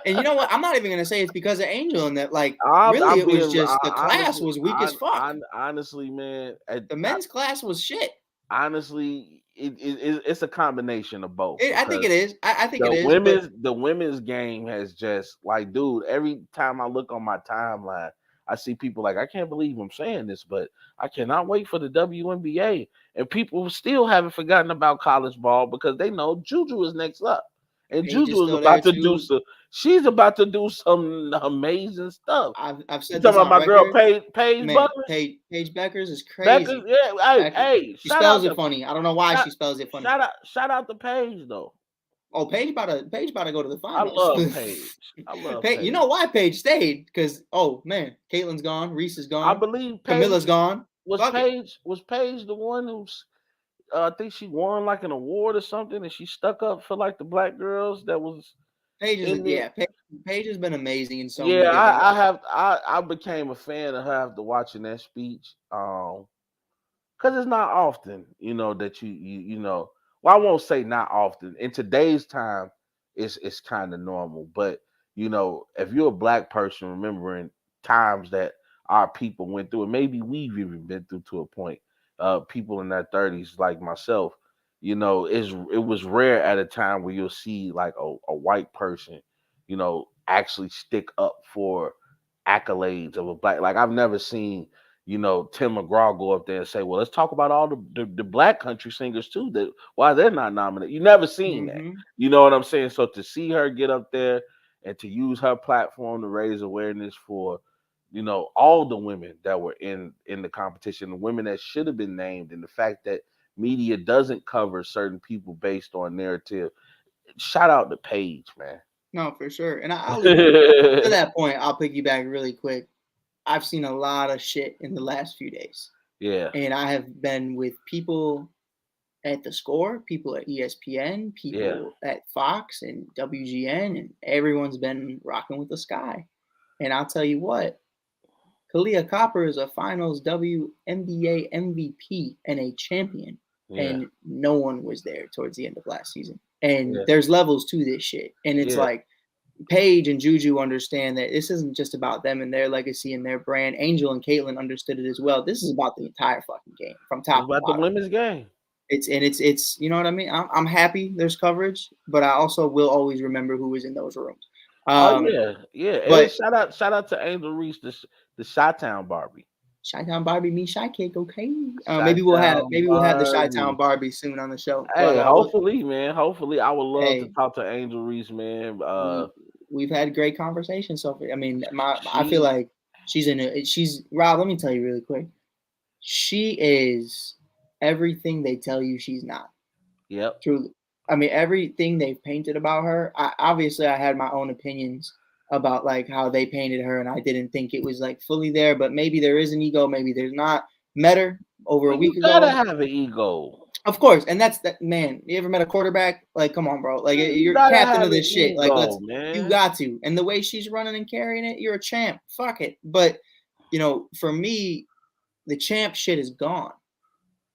And you know what? I'm not even gonna say it's because of Angel and that. It was just the class was weak as fuck. Honestly, man, the men's class was shit. Honestly. It's a combination of both. I think it is. I think it is. The women's game has just dude. Every time I look on my timeline, I see people I can't believe I'm saying this, but I cannot wait for the WNBA. And people still haven't forgotten about college ball because they know Juju is next up, and Juju is about to do some. She's about to do some amazing stuff. I've said talking about my girl Paige Butler. Paige Beckers is crazy. Beckers, yeah, hey, she spells it funny. I don't know why she spells it funny. Shout out to Paige though. Oh, Paige about to go to the finals. I love Paige. Paige. You know why Paige stayed? Because man, Caitlin's gone, Reese is gone. I believe Camilla's gone. Was Paige the one who's? I think she won an award or something, and she stuck up for the black girls. That was. Paige has been amazing in so many different ways. I became a fan of her after watching that speech. Because it's not often, that you know. Well, I won't say not often. In today's time, it's kind of normal. But if you're a black person remembering times that our people went through, and maybe we've even been through to a point, people in their 30s like myself. It was rare at a time where you'll see a white person, actually stick up for accolades of a black. I've never seen, Tim McGraw go up there and say, well, let's talk about all the black country singers too, that why they're not nominated. You never seen that. You know what I'm saying? So to see her get up there and to use her platform to raise awareness for, all the women that were in the competition, the women that should have been named, and the fact that media doesn't cover certain people based on narrative. Shout out to Paige, man. No, for sure. And to that point, I'll piggyback really quick. I've seen a lot of shit in the last few days. Yeah. And I have been with people at The Score, people at ESPN, people at Fox and WGN, and everyone's been rocking with the Sky. And I'll tell you what, Kalia Copper is a finals WNBA MVP and a champion. Yeah. And no one was there towards the end of last season. And there's levels to this shit. And it's Paige and Juju understand that this isn't just about them and their legacy and their brand. Angel and Caitlyn understood it as well. This is about the entire fucking game from top It's to about the bottom. women's game. It's you know what I mean. I'm happy there's coverage, but I also will always remember who was in those rooms. Oh yeah. But And shout out to Angel Reese, the Chi-Town Barbie. Chi-Town Barbie, me Chi Cake, okay. Maybe we'll have Chi-Town the Barbie. Chi-Town Barbie soon on the show. Hey, But hopefully, man. Hopefully, I would love to hey, talk to Angel Reese, man. we've had great conversations so far. I mean, I feel like she's Rob. Let me tell you really quick. She is everything they tell you she's not. Yep. Truly. I mean, everything they've painted about her. Obviously I had my own opinions about like how they painted her, and I didn't think it was like fully there. But maybe there is an ego. Maybe there's not. Met her over a week You gotta ago. have an ego. Of course, and that's that man. You ever met a quarterback? Like, come on, bro. Like, you're gotta captain have of this an shit. Like, ego, man. you got to. And the way she's running and carrying it, you're a champ. Fuck it. But you know, for me, the champ shit is gone.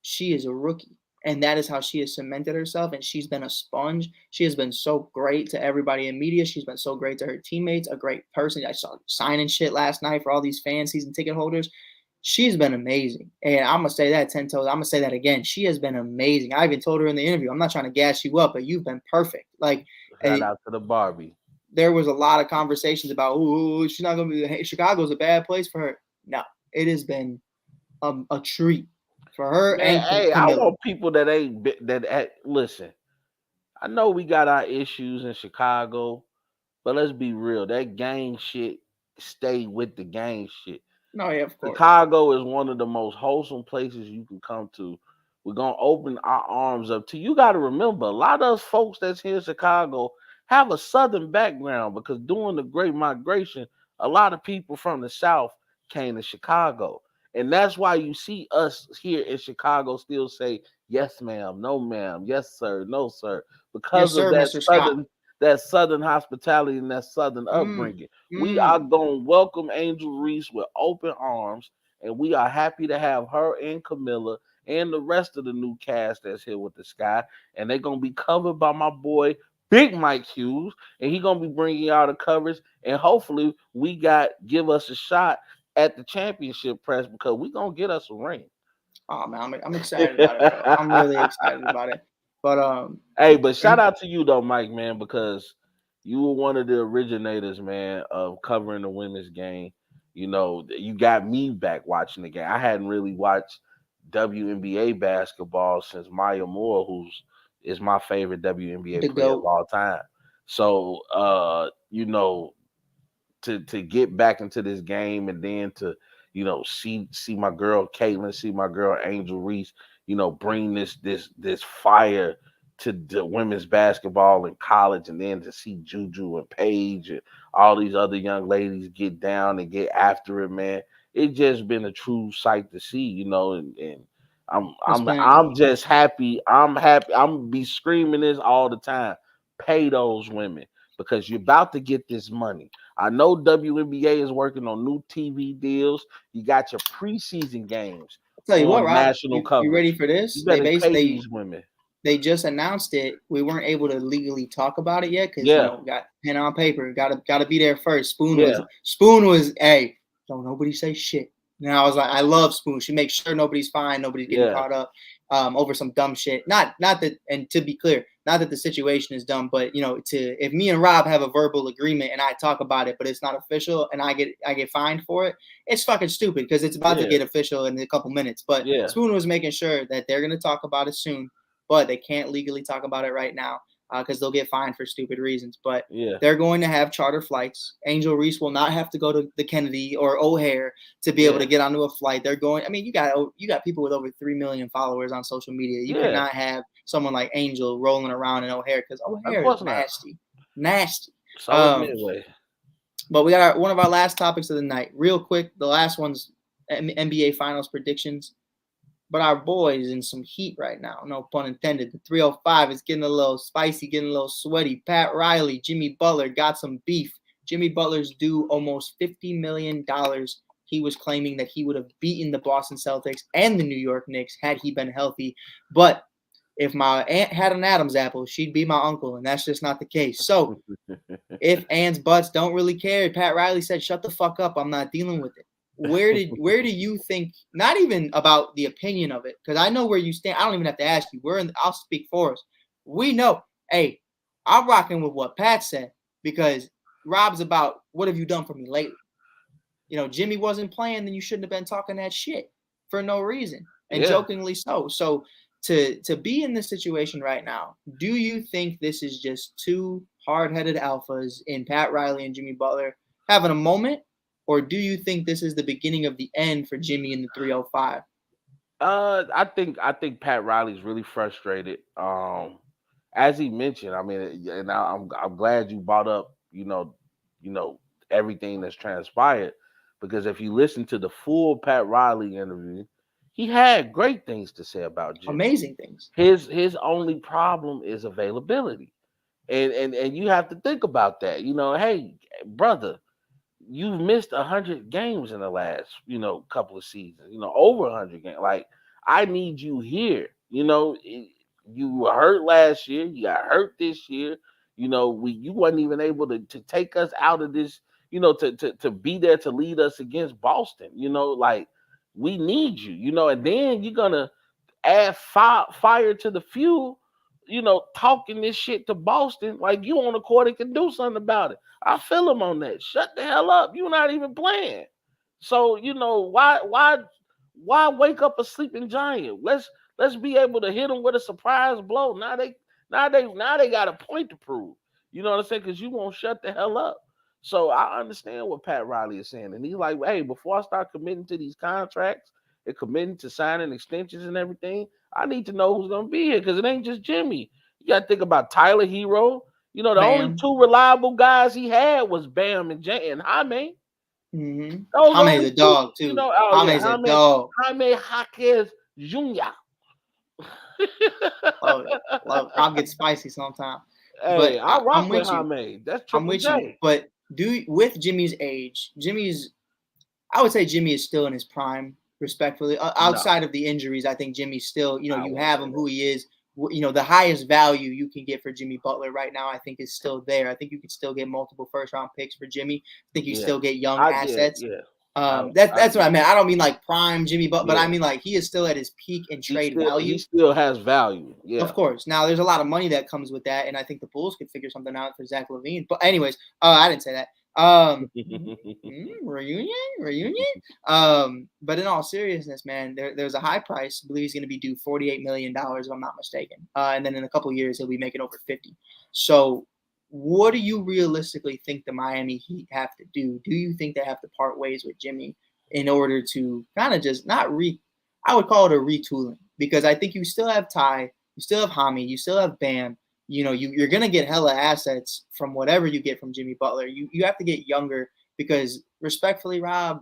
She is a rookie, and that is how she has cemented herself. And she's been a sponge. She has been so great to everybody in media. She's been so great to her teammates. A great person. I saw signing shit last night for all these fan season ticket holders. She's been amazing. And I'm going to say that 10 toes. I'm going to say that again. She has been amazing. I even told her in the interview, I'm not trying to gas you up, but you've been perfect. Like, shout out to the Barbie. There was a lot of conversations about, oh, she's not going to be, Chicago's a bad place for her. No, it has been a treat for her. Man, and I want people that listen. I know we got our issues in Chicago, but let's be real. That gang shit, stay with the gang shit. No, yeah, of course. Chicago is one of the most wholesome places you can come to. We're going to open our arms up to you. Got to remember, a lot of us folks that's here in Chicago have a Southern background because during the Great Migration, a lot of people from the South came to Chicago. And that's why you see us here in Chicago still say, yes, ma'am, no, ma'am, yes, sir, no, sir, because yes, sir, of that Mr. Southern hospitality and that Southern upbringing. We are going to welcome Angel Reese with open arms, and we are happy to have her and Camilla and the rest of the new cast that's here with the Sky, and they're going to be covered by my boy, Big Mike Hughes, and he's going to be bringing y'all the coverage, and hopefully give us a shot at the championship press because we're going to get us a ring. Oh, man, I'm excited about it, bro. I'm really excited about it. But hey, but shout out to you though, Mike, man, because you were one of the originators, man, of covering the women's game. You know, you got me back watching the game. I hadn't really watched WNBA basketball since Maya Moore, who's is my favorite WNBA player of all time. So you know, to get back into this game and then to, you know, see my girl Caitlyn, see my girl Angel Reese, you know, bring this fire to the women's basketball in college, and then to see Juju and Paige and all these other young ladies get down and get after it, man. It's just been a true sight to see, you know, and I'm just happy. I'm happy. I'm be screaming this all the time. Pay those women because you're about to get this money. I know WNBA is working on new TV deals. You got your preseason games. I'll tell you what, Rob, national coverage. You ready for this? You better pay these women. They just announced it. We weren't able to legally talk about it yet because you know, got pen on paper. Got to be there first. Spoon was hey, don't nobody say shit. And I was like, I love Spoon. She makes sure nobody's fine, nobody's getting caught up over some dumb shit. Not that, and to be clear, not that the situation is dumb, but you know, if me and Rob have a verbal agreement and I talk about it, but it's not official and I get fined for it, it's fucking stupid because it's about to get official in a couple minutes. But Spoon was making sure that they're gonna talk about it soon, but they can't legally talk about it right now because they'll get fined for stupid reasons. But they're going to have charter flights. Angel Reese will not have to go to the Kennedy or O'Hare to be able to get onto a flight. They're going. I mean, you got people with over 3 million followers on social media. You cannot have someone like Angel rolling around in O'Hare because O'Hare is nasty. But we got one of our last topics of the night, real quick. The last one's NBA Finals predictions. But our boys in some heat right now, no pun intended. The 305 is getting a little spicy, getting a little sweaty. Pat Riley, Jimmy Butler got some beef. Jimmy Butler's due almost $50 million. He was claiming that he would have beaten the Boston Celtics and the New York Knicks had he been healthy. But if my aunt had an Adam's apple, she'd be my uncle, and that's just not the case. So if, ands, buts, don't really care. Pat Riley said, shut the fuck up. I'm not dealing with it. Where do you think, not even about the opinion of it, because I know where you stand. I don't even have to ask you. I'll speak for us. We know, hey, I'm rocking with what Pat said, because Rob's about, what have you done for me lately? Jimmy wasn't playing, then you shouldn't have been talking that shit for no reason, and jokingly so. So to be in this situation right now, do you think this is just two hard-headed alphas in Pat Riley and Jimmy Butler having a moment, or do you think this is the beginning of the end for Jimmy in the 305? I think Pat Riley's really frustrated. As he mentioned, I mean, and I'm glad you brought up, everything that's transpired, because if you listen to the full Pat Riley interview, he had great things to say about Jimmy. Amazing things. His only problem is availability, and you have to think about that. Hey, brother, you've missed 100 games in the last, couple of seasons, over 100 games. Like, I need you here. You were hurt last year. You got hurt this year. You wasn't even able to take us out of this, to be there to lead us against Boston. Like, we need you, and then you're going to add fire to the fuel, talking this shit to Boston like you on the court and can do something about it. I feel him on that. Shut the hell up. You're not even playing. So, why wake up a sleeping giant? Let's be able to hit them with a surprise blow. Now they got a point to prove. You know what I'm saying? Because you won't shut the hell up. So I understand what Pat Riley is saying. And he's like, hey, before I start committing to these contracts and committing to signing extensions and everything, I need to know who's going to be here, because it ain't just Jimmy. You got to think about Tyler Hero. The Bam. only two reliable guys he had was Bam and Jaime. Mm-hmm. Jaime's a dog, too. Jaime's a dog. Jaime Jaquez Jr. Love it. I'll get spicy sometimes. Hey, but I'm with Jaime. That's Triple I'm with J. you. But with Jimmy's age, I would say Jimmy is still in his prime, respectfully. Outside of the injuries, I think Jimmy's still, you have him who he is. The highest value you can get for Jimmy Butler right now, I think, is still there. I think you could still get multiple first-round picks for Jimmy. I think you still get young assets. That's what I meant. I don't mean like prime Jimmy Butler, but I mean like he is still at his peak in trade value. He still has value. Yeah, of course. Now there's a lot of money that comes with that, and I think the Bulls could figure something out for Zach LaVine. But anyways, I didn't say that. Reunion. But in all seriousness, man, there's a high price. I believe he's going to be due $48 million, if I'm not mistaken. And then in a couple of years, he'll be making over 50. So what do you realistically think the Miami Heat have to do? Do you think they have to part ways with Jimmy in order to kind of just I would call it a retooling, because I think you still have Ty, you still have Hami, you still have Bam. You're going to get hella assets from whatever you get from Jimmy Butler. You have to get younger, because respectfully, Rob,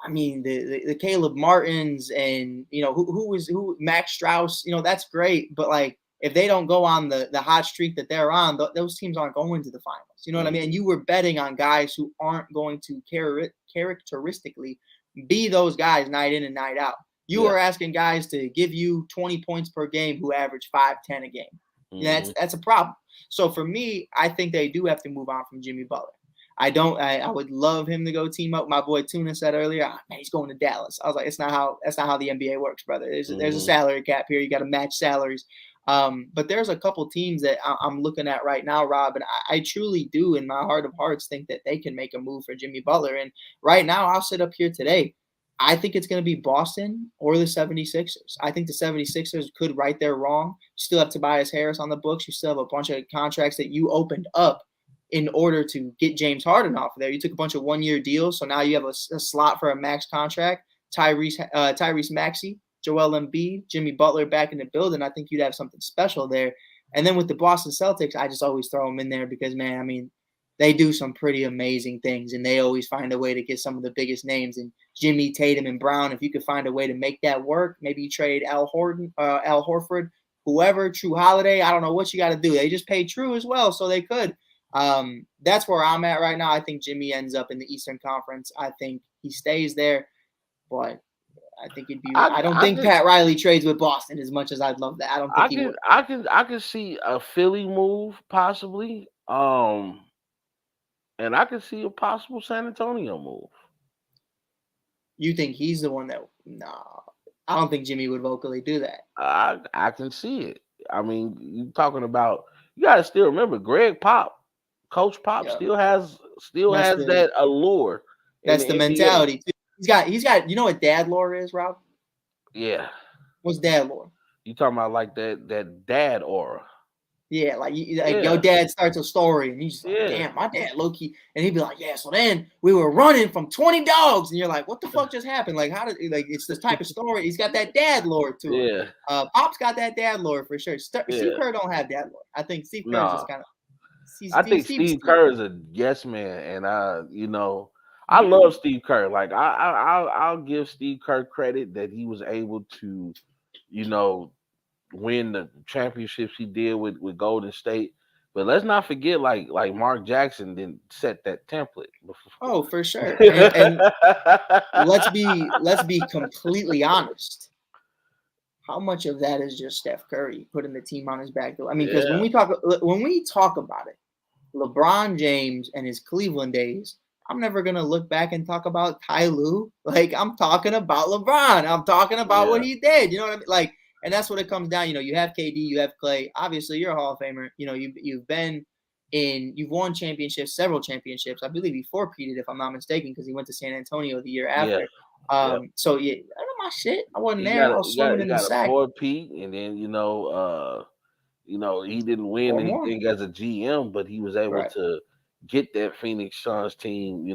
I mean, the Caleb Martins and, who Max Strauss, that's great. But like, if they don't go on the hot streak that they're on, those teams aren't going to the finals. You know what I mean? And you were betting on guys who aren't going to characteristically be those guys night in and night out. You were asking guys to give you 20 points per game who average 5-10 a game. That's a problem. So for me, I think they do have to move on from Jimmy Butler. I would love him to go team up. My boy Tuna said earlier, man, he's going to Dallas. I was like, that's not how the NBA works, brother. There's a salary cap here. You got to match salaries. But there's a couple teams that I'm looking at right now, Rob, and I truly do, in my heart of hearts, think that they can make a move for Jimmy Butler. And right now, I'll sit up here today. I think it's going to be Boston or the 76ers. I think the 76ers could right their wrong. You still have Tobias Harris on the books. You still have a bunch of contracts that you opened up in order to get James Harden off of there. You took a bunch of one-year deals, so now you have a slot for a max contract. Tyrese Maxey, Joel Embiid, Jimmy Butler back in the building. I think you'd have something special there. And then with the Boston Celtics, I just always throw them in there because, man, I mean, they do some pretty amazing things, and they always find a way to get some of the biggest names. And Jimmy, Tatum, and Brown, if you could find a way to make that work, maybe you trade Al Horford, whoever, True Holiday. I don't know what you got to do. They just paid True as well, so they could. That's where I'm at right now. I think Jimmy ends up in the Eastern Conference. I think he stays there, but I think it'd be. I don't think Pat Riley trades with Boston as much as I'd love that. I don't think he would. I can see a Philly move possibly. And I can see a possible San Antonio move. You think he's the one that? Nah, I don't think Jimmy would vocally do that. I can see it. I mean, you talking about, you got to still remember Greg Pop, Coach Pop Yeah. still has the that allure in that's the the NBA. mentality too. He's got. You know what dad lore is, Rob? Yeah. What's dad lore? You talking about like that dad aura. Yeah, like Yeah. your dad starts a story and he's like, Yeah. damn, my dad low key, and he'd be like, yeah. So then we were running from 20 dogs, and you're like, what the fuck just happened? Like, how did it's this type of story? He's got that dad lore to it. Yeah. Pop's got that dad lore for sure. Steve Yeah. Kerr don't have dad lore. I think Steve Kerr is Nah. just kind of. I think Steve Kerr is a yes man, and I love Steve Kerr. Like I'll give Steve Kerr credit that he was able to, win the championships he did with Golden State. But let's not forget, like Mark Jackson didn't set that template before. Oh, for sure. And let's be completely honest. How much of that is just Steph Curry putting the team on his back? I mean, because when we talk about it, LeBron James and his Cleveland days, I'm never gonna look back and talk about Ty Lue. Like, I'm talking about LeBron. I'm talking about what he did. You know what I mean? Like, and that's what it comes down. You have KD, you have Clay. Obviously, you're a Hall of Famer. You've won championships, several championships. I believe he four-peated, if I'm not mistaken, because he went to San Antonio the year after. So yeah, I know my shit. I wasn't there. I was swimming in the sack. Four-peat, and then he didn't win anything as a GM, but he was able to get that Phoenix Suns team,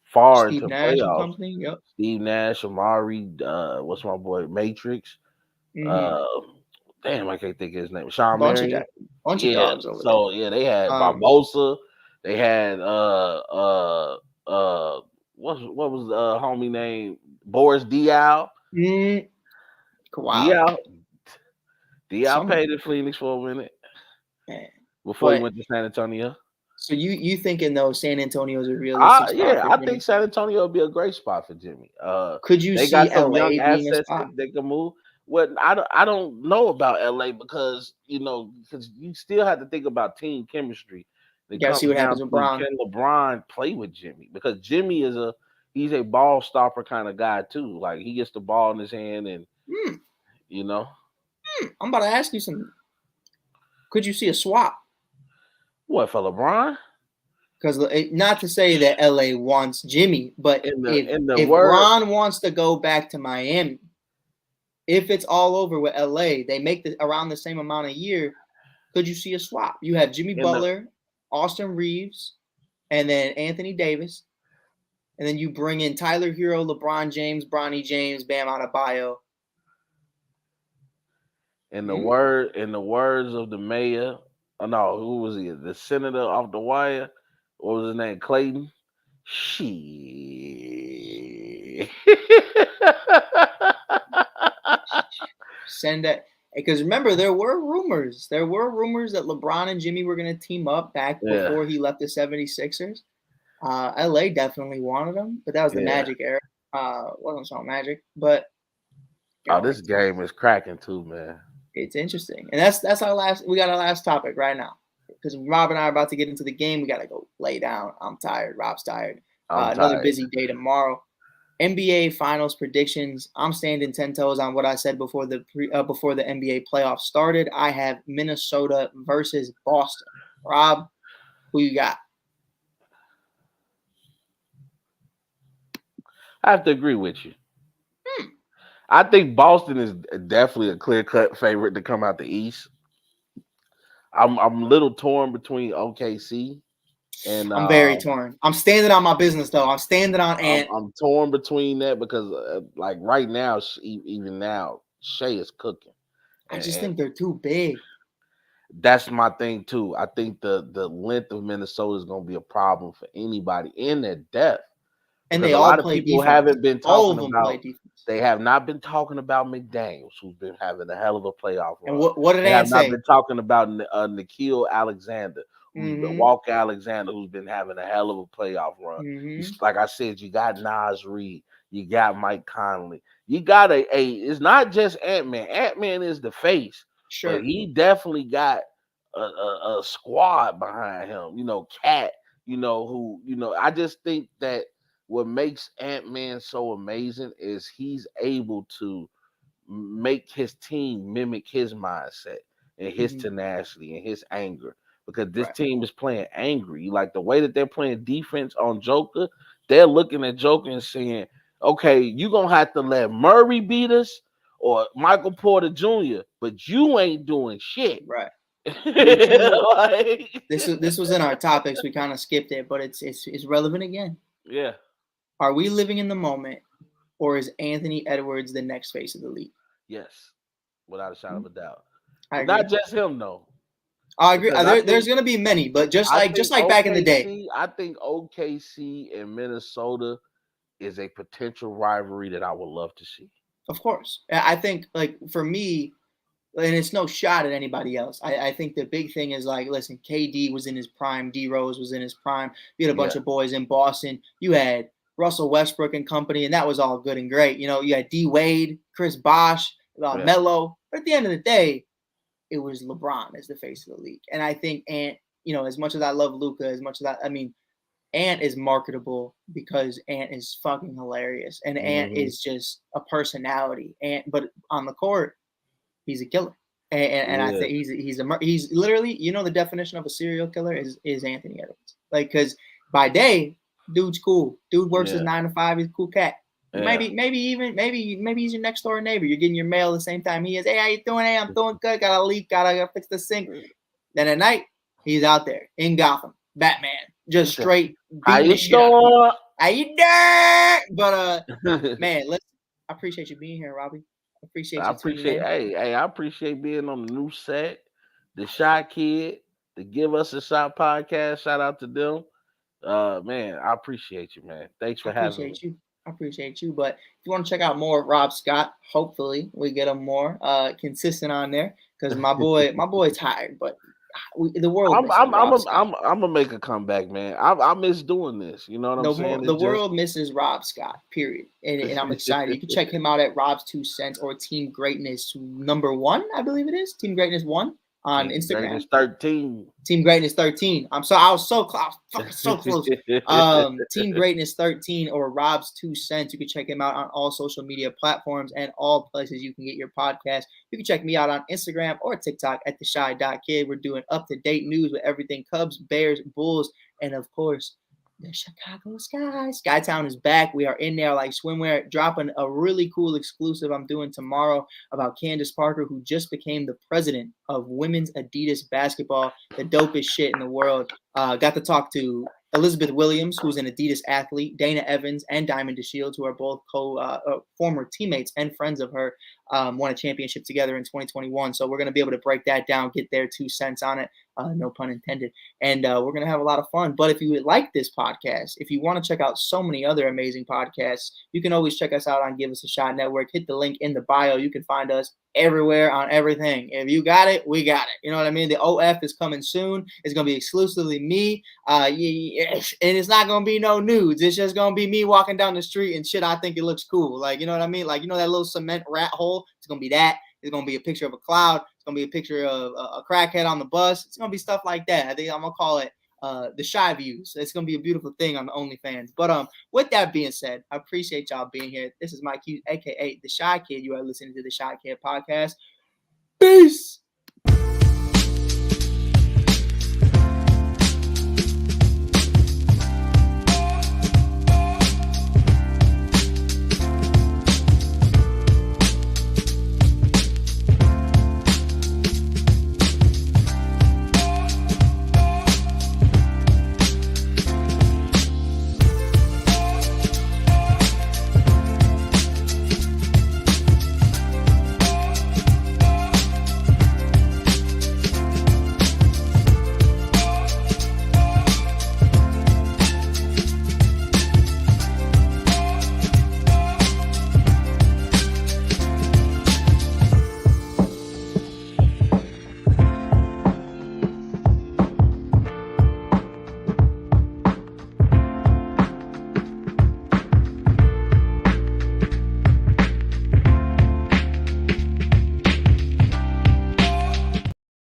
far into playoffs. Yep. Steve Nash, Amari, what's my boy, Matrix. Damn, I can't think of his name. Sean Marion. Bunch of dogs over so there. They had Barbosa. They had what was the homie name? Boris Diaw. Wow. Diaw paid in Phoenix for a minute. Man. Before he went to San Antonio. So you thinking though San Antonio is a realistic spot for I think San Antonio would be a great spot for Jimmy. Could you they see got some LA young being assets a spot? that they can move? Well, I don't know about LA because because you still have to think about team chemistry. You gotta see what happens with LeBron. Can LeBron play with Jimmy? Because Jimmy he's a ball stopper kind of guy too. Like, he gets the ball in his hand and I'm about to ask you something. Could you see a swap? What, for LeBron? Because not to say that LA wants Jimmy, but if LeBron wants to go back to Miami, if it's all over with LA, they make around the same amount a year. Could you see a swap? You have Jimmy Butler, Austin Reeves, and then Anthony Davis, and then you bring in Tyler Hero, LeBron James, Bronny James, Bam Adebayo. In the words of the mayor, who was he? The senator off the wire. What was his name? Clayton. Shit. Send that, because remember there were rumors that LeBron and Jimmy were going to team up back before he left the 76ers. LA definitely wanted him, but that was the Magic era. Wasn't so Magic, but this game is cracking too, man. It's interesting, and that's we got our last topic right now, because Rob and I are about to get into the game. We got to go lay down. I'm tired. Rob's tired. Another busy day tomorrow. NBA Finals predictions. I'm standing 10 toes on what I said before the NBA playoffs started. I have Minnesota versus Boston. Rob, who you got? I have to agree with you. I think Boston is definitely a clear-cut favorite to come out the East. I'm a little torn between OKC and I'm very torn. I'm standing on my business though. I'm standing on Ant. I'm torn between that because like right now, even now, Shea is cooking. I just think they're too big. That's my thing too. I think the length of Minnesota is going to be a problem for anybody in their depth. And they a all lot of play people defense. haven't been talking about. They have not been talking about McDaniels, who's been having a hell of a playoff run. And what did they have say? Not been talking about Nickeil Alexander, Walker Alexander, who's been having a hell of a playoff run. Like I said, you got Naz Reid, you got Mike Conley, you got it's not just Ant-Man. Ant-Man is the face, but he definitely got a squad behind him. Cat I just think that what makes Ant-Man so amazing is he's able to make his team mimic his mindset and his tenacity and his anger, because this team is playing angry. Like the way that they're playing defense on Joker, they're looking at Joker and saying, okay, you're going to have to let Murray beat us or Michael Porter Jr., but you ain't doing shit. Right. Like, this was in our topics. We kind of skipped it, but it's relevant again. Yeah. Are we living in the moment, or is Anthony Edwards the next face of the league? Yes, without a shadow of a doubt. Not just him though. I agree. There's going to be many, but just like back in the day, I think OKC and Minnesota is a potential rivalry that I would love to see. Of course, I think like for me. And it's no shot at anybody else. I think the big thing is like, listen, KD was in his prime. D Rose was in his prime. You had a bunch of boys in Boston. You had Russell Westbrook and company, and that was all good and great. You had D Wade, Chris Bosh, Melo. But at the end of the day, it was LeBron as the face of the league. And I think Ant, as much as I love Luka, as much as Ant is marketable because Ant is fucking hilarious. And Ant is just a personality. But on the court, he's a killer, and I think he's literally, the definition of a serial killer is Anthony Edwards. Like, because by day, dude's cool. Dude works his 9 to 5. He's a cool cat. Yeah. Maybe he's your next door neighbor. You're getting your mail at the same time he is. Hey, how you doing? Hey, I'm doing good. Got a leak. Gotta fix the sink. Then at night, he's out there in Gotham, Batman, just straight. How you doing? How you doing? But man, I appreciate you being here, Robbie. I appreciate being on the new set, the Shot Kid, the Give Us a Shot podcast. Shout out to them. Man, I appreciate you, man. Thanks for having me. I appreciate you. But if you want to check out more of Rob Scott, hopefully we get him more consistent on there, because my boy's tired, but the world. I'm gonna make a comeback, man. I miss doing this. You know what I'm saying? The world misses Rob Scott. Period. And I'm excited. You can check him out at Rob's 2 Cents or Team Greatness #1, I believe it is. Team Greatness 1 on Instagram. Greatness 13. Team Greatness 13. I was so close. Team Greatness 13 or Rob's 2 Cents. You can check him out on all social media platforms and all places you can get your podcast. You can check me out on Instagram or TikTok at theshy.kid. We're doing up-to-date news with everything Cubs, Bears, Bulls, and of course, the Chicago Sky. Skytown is back. We are in there like swimwear, dropping a really cool exclusive I'm doing tomorrow about Candace Parker, who just became the president of women's Adidas basketball, the dopest shit in the world. Got to talk to Elizabeth Williams, who's an Adidas athlete, Dana Evans, and Diamond DeShields, who are both former teammates and friends of her, won a championship together in 2021. So we're going to be able to break that down, get their 2 cents on it. No pun intended. And we're going to have a lot of fun. But if you would like this podcast, if you want to check out so many other amazing podcasts, you can always check us out on Give Us a Shot Network. Hit the link in the bio. You can find us everywhere on everything. If you got it, we got it. You know what I mean? The OF is coming soon. It's going to be exclusively me. And it's not going to be no nudes. It's just going to be me walking down the street and shit. I think it looks cool. Like, you know what I mean? Like, that little cement rat hole? It's going to be that. It's going to be a picture of a cloud. It's going to be a picture of a crackhead on the bus. It's going to be stuff like that. I think I'm going to call it the Shy Views. It's going to be a beautiful thing on the OnlyFans. But with that being said, I appreciate y'all being here. This is Mike Hughes, a.k.a. The Shy Kid. You are listening to the Shy Kid podcast. Peace.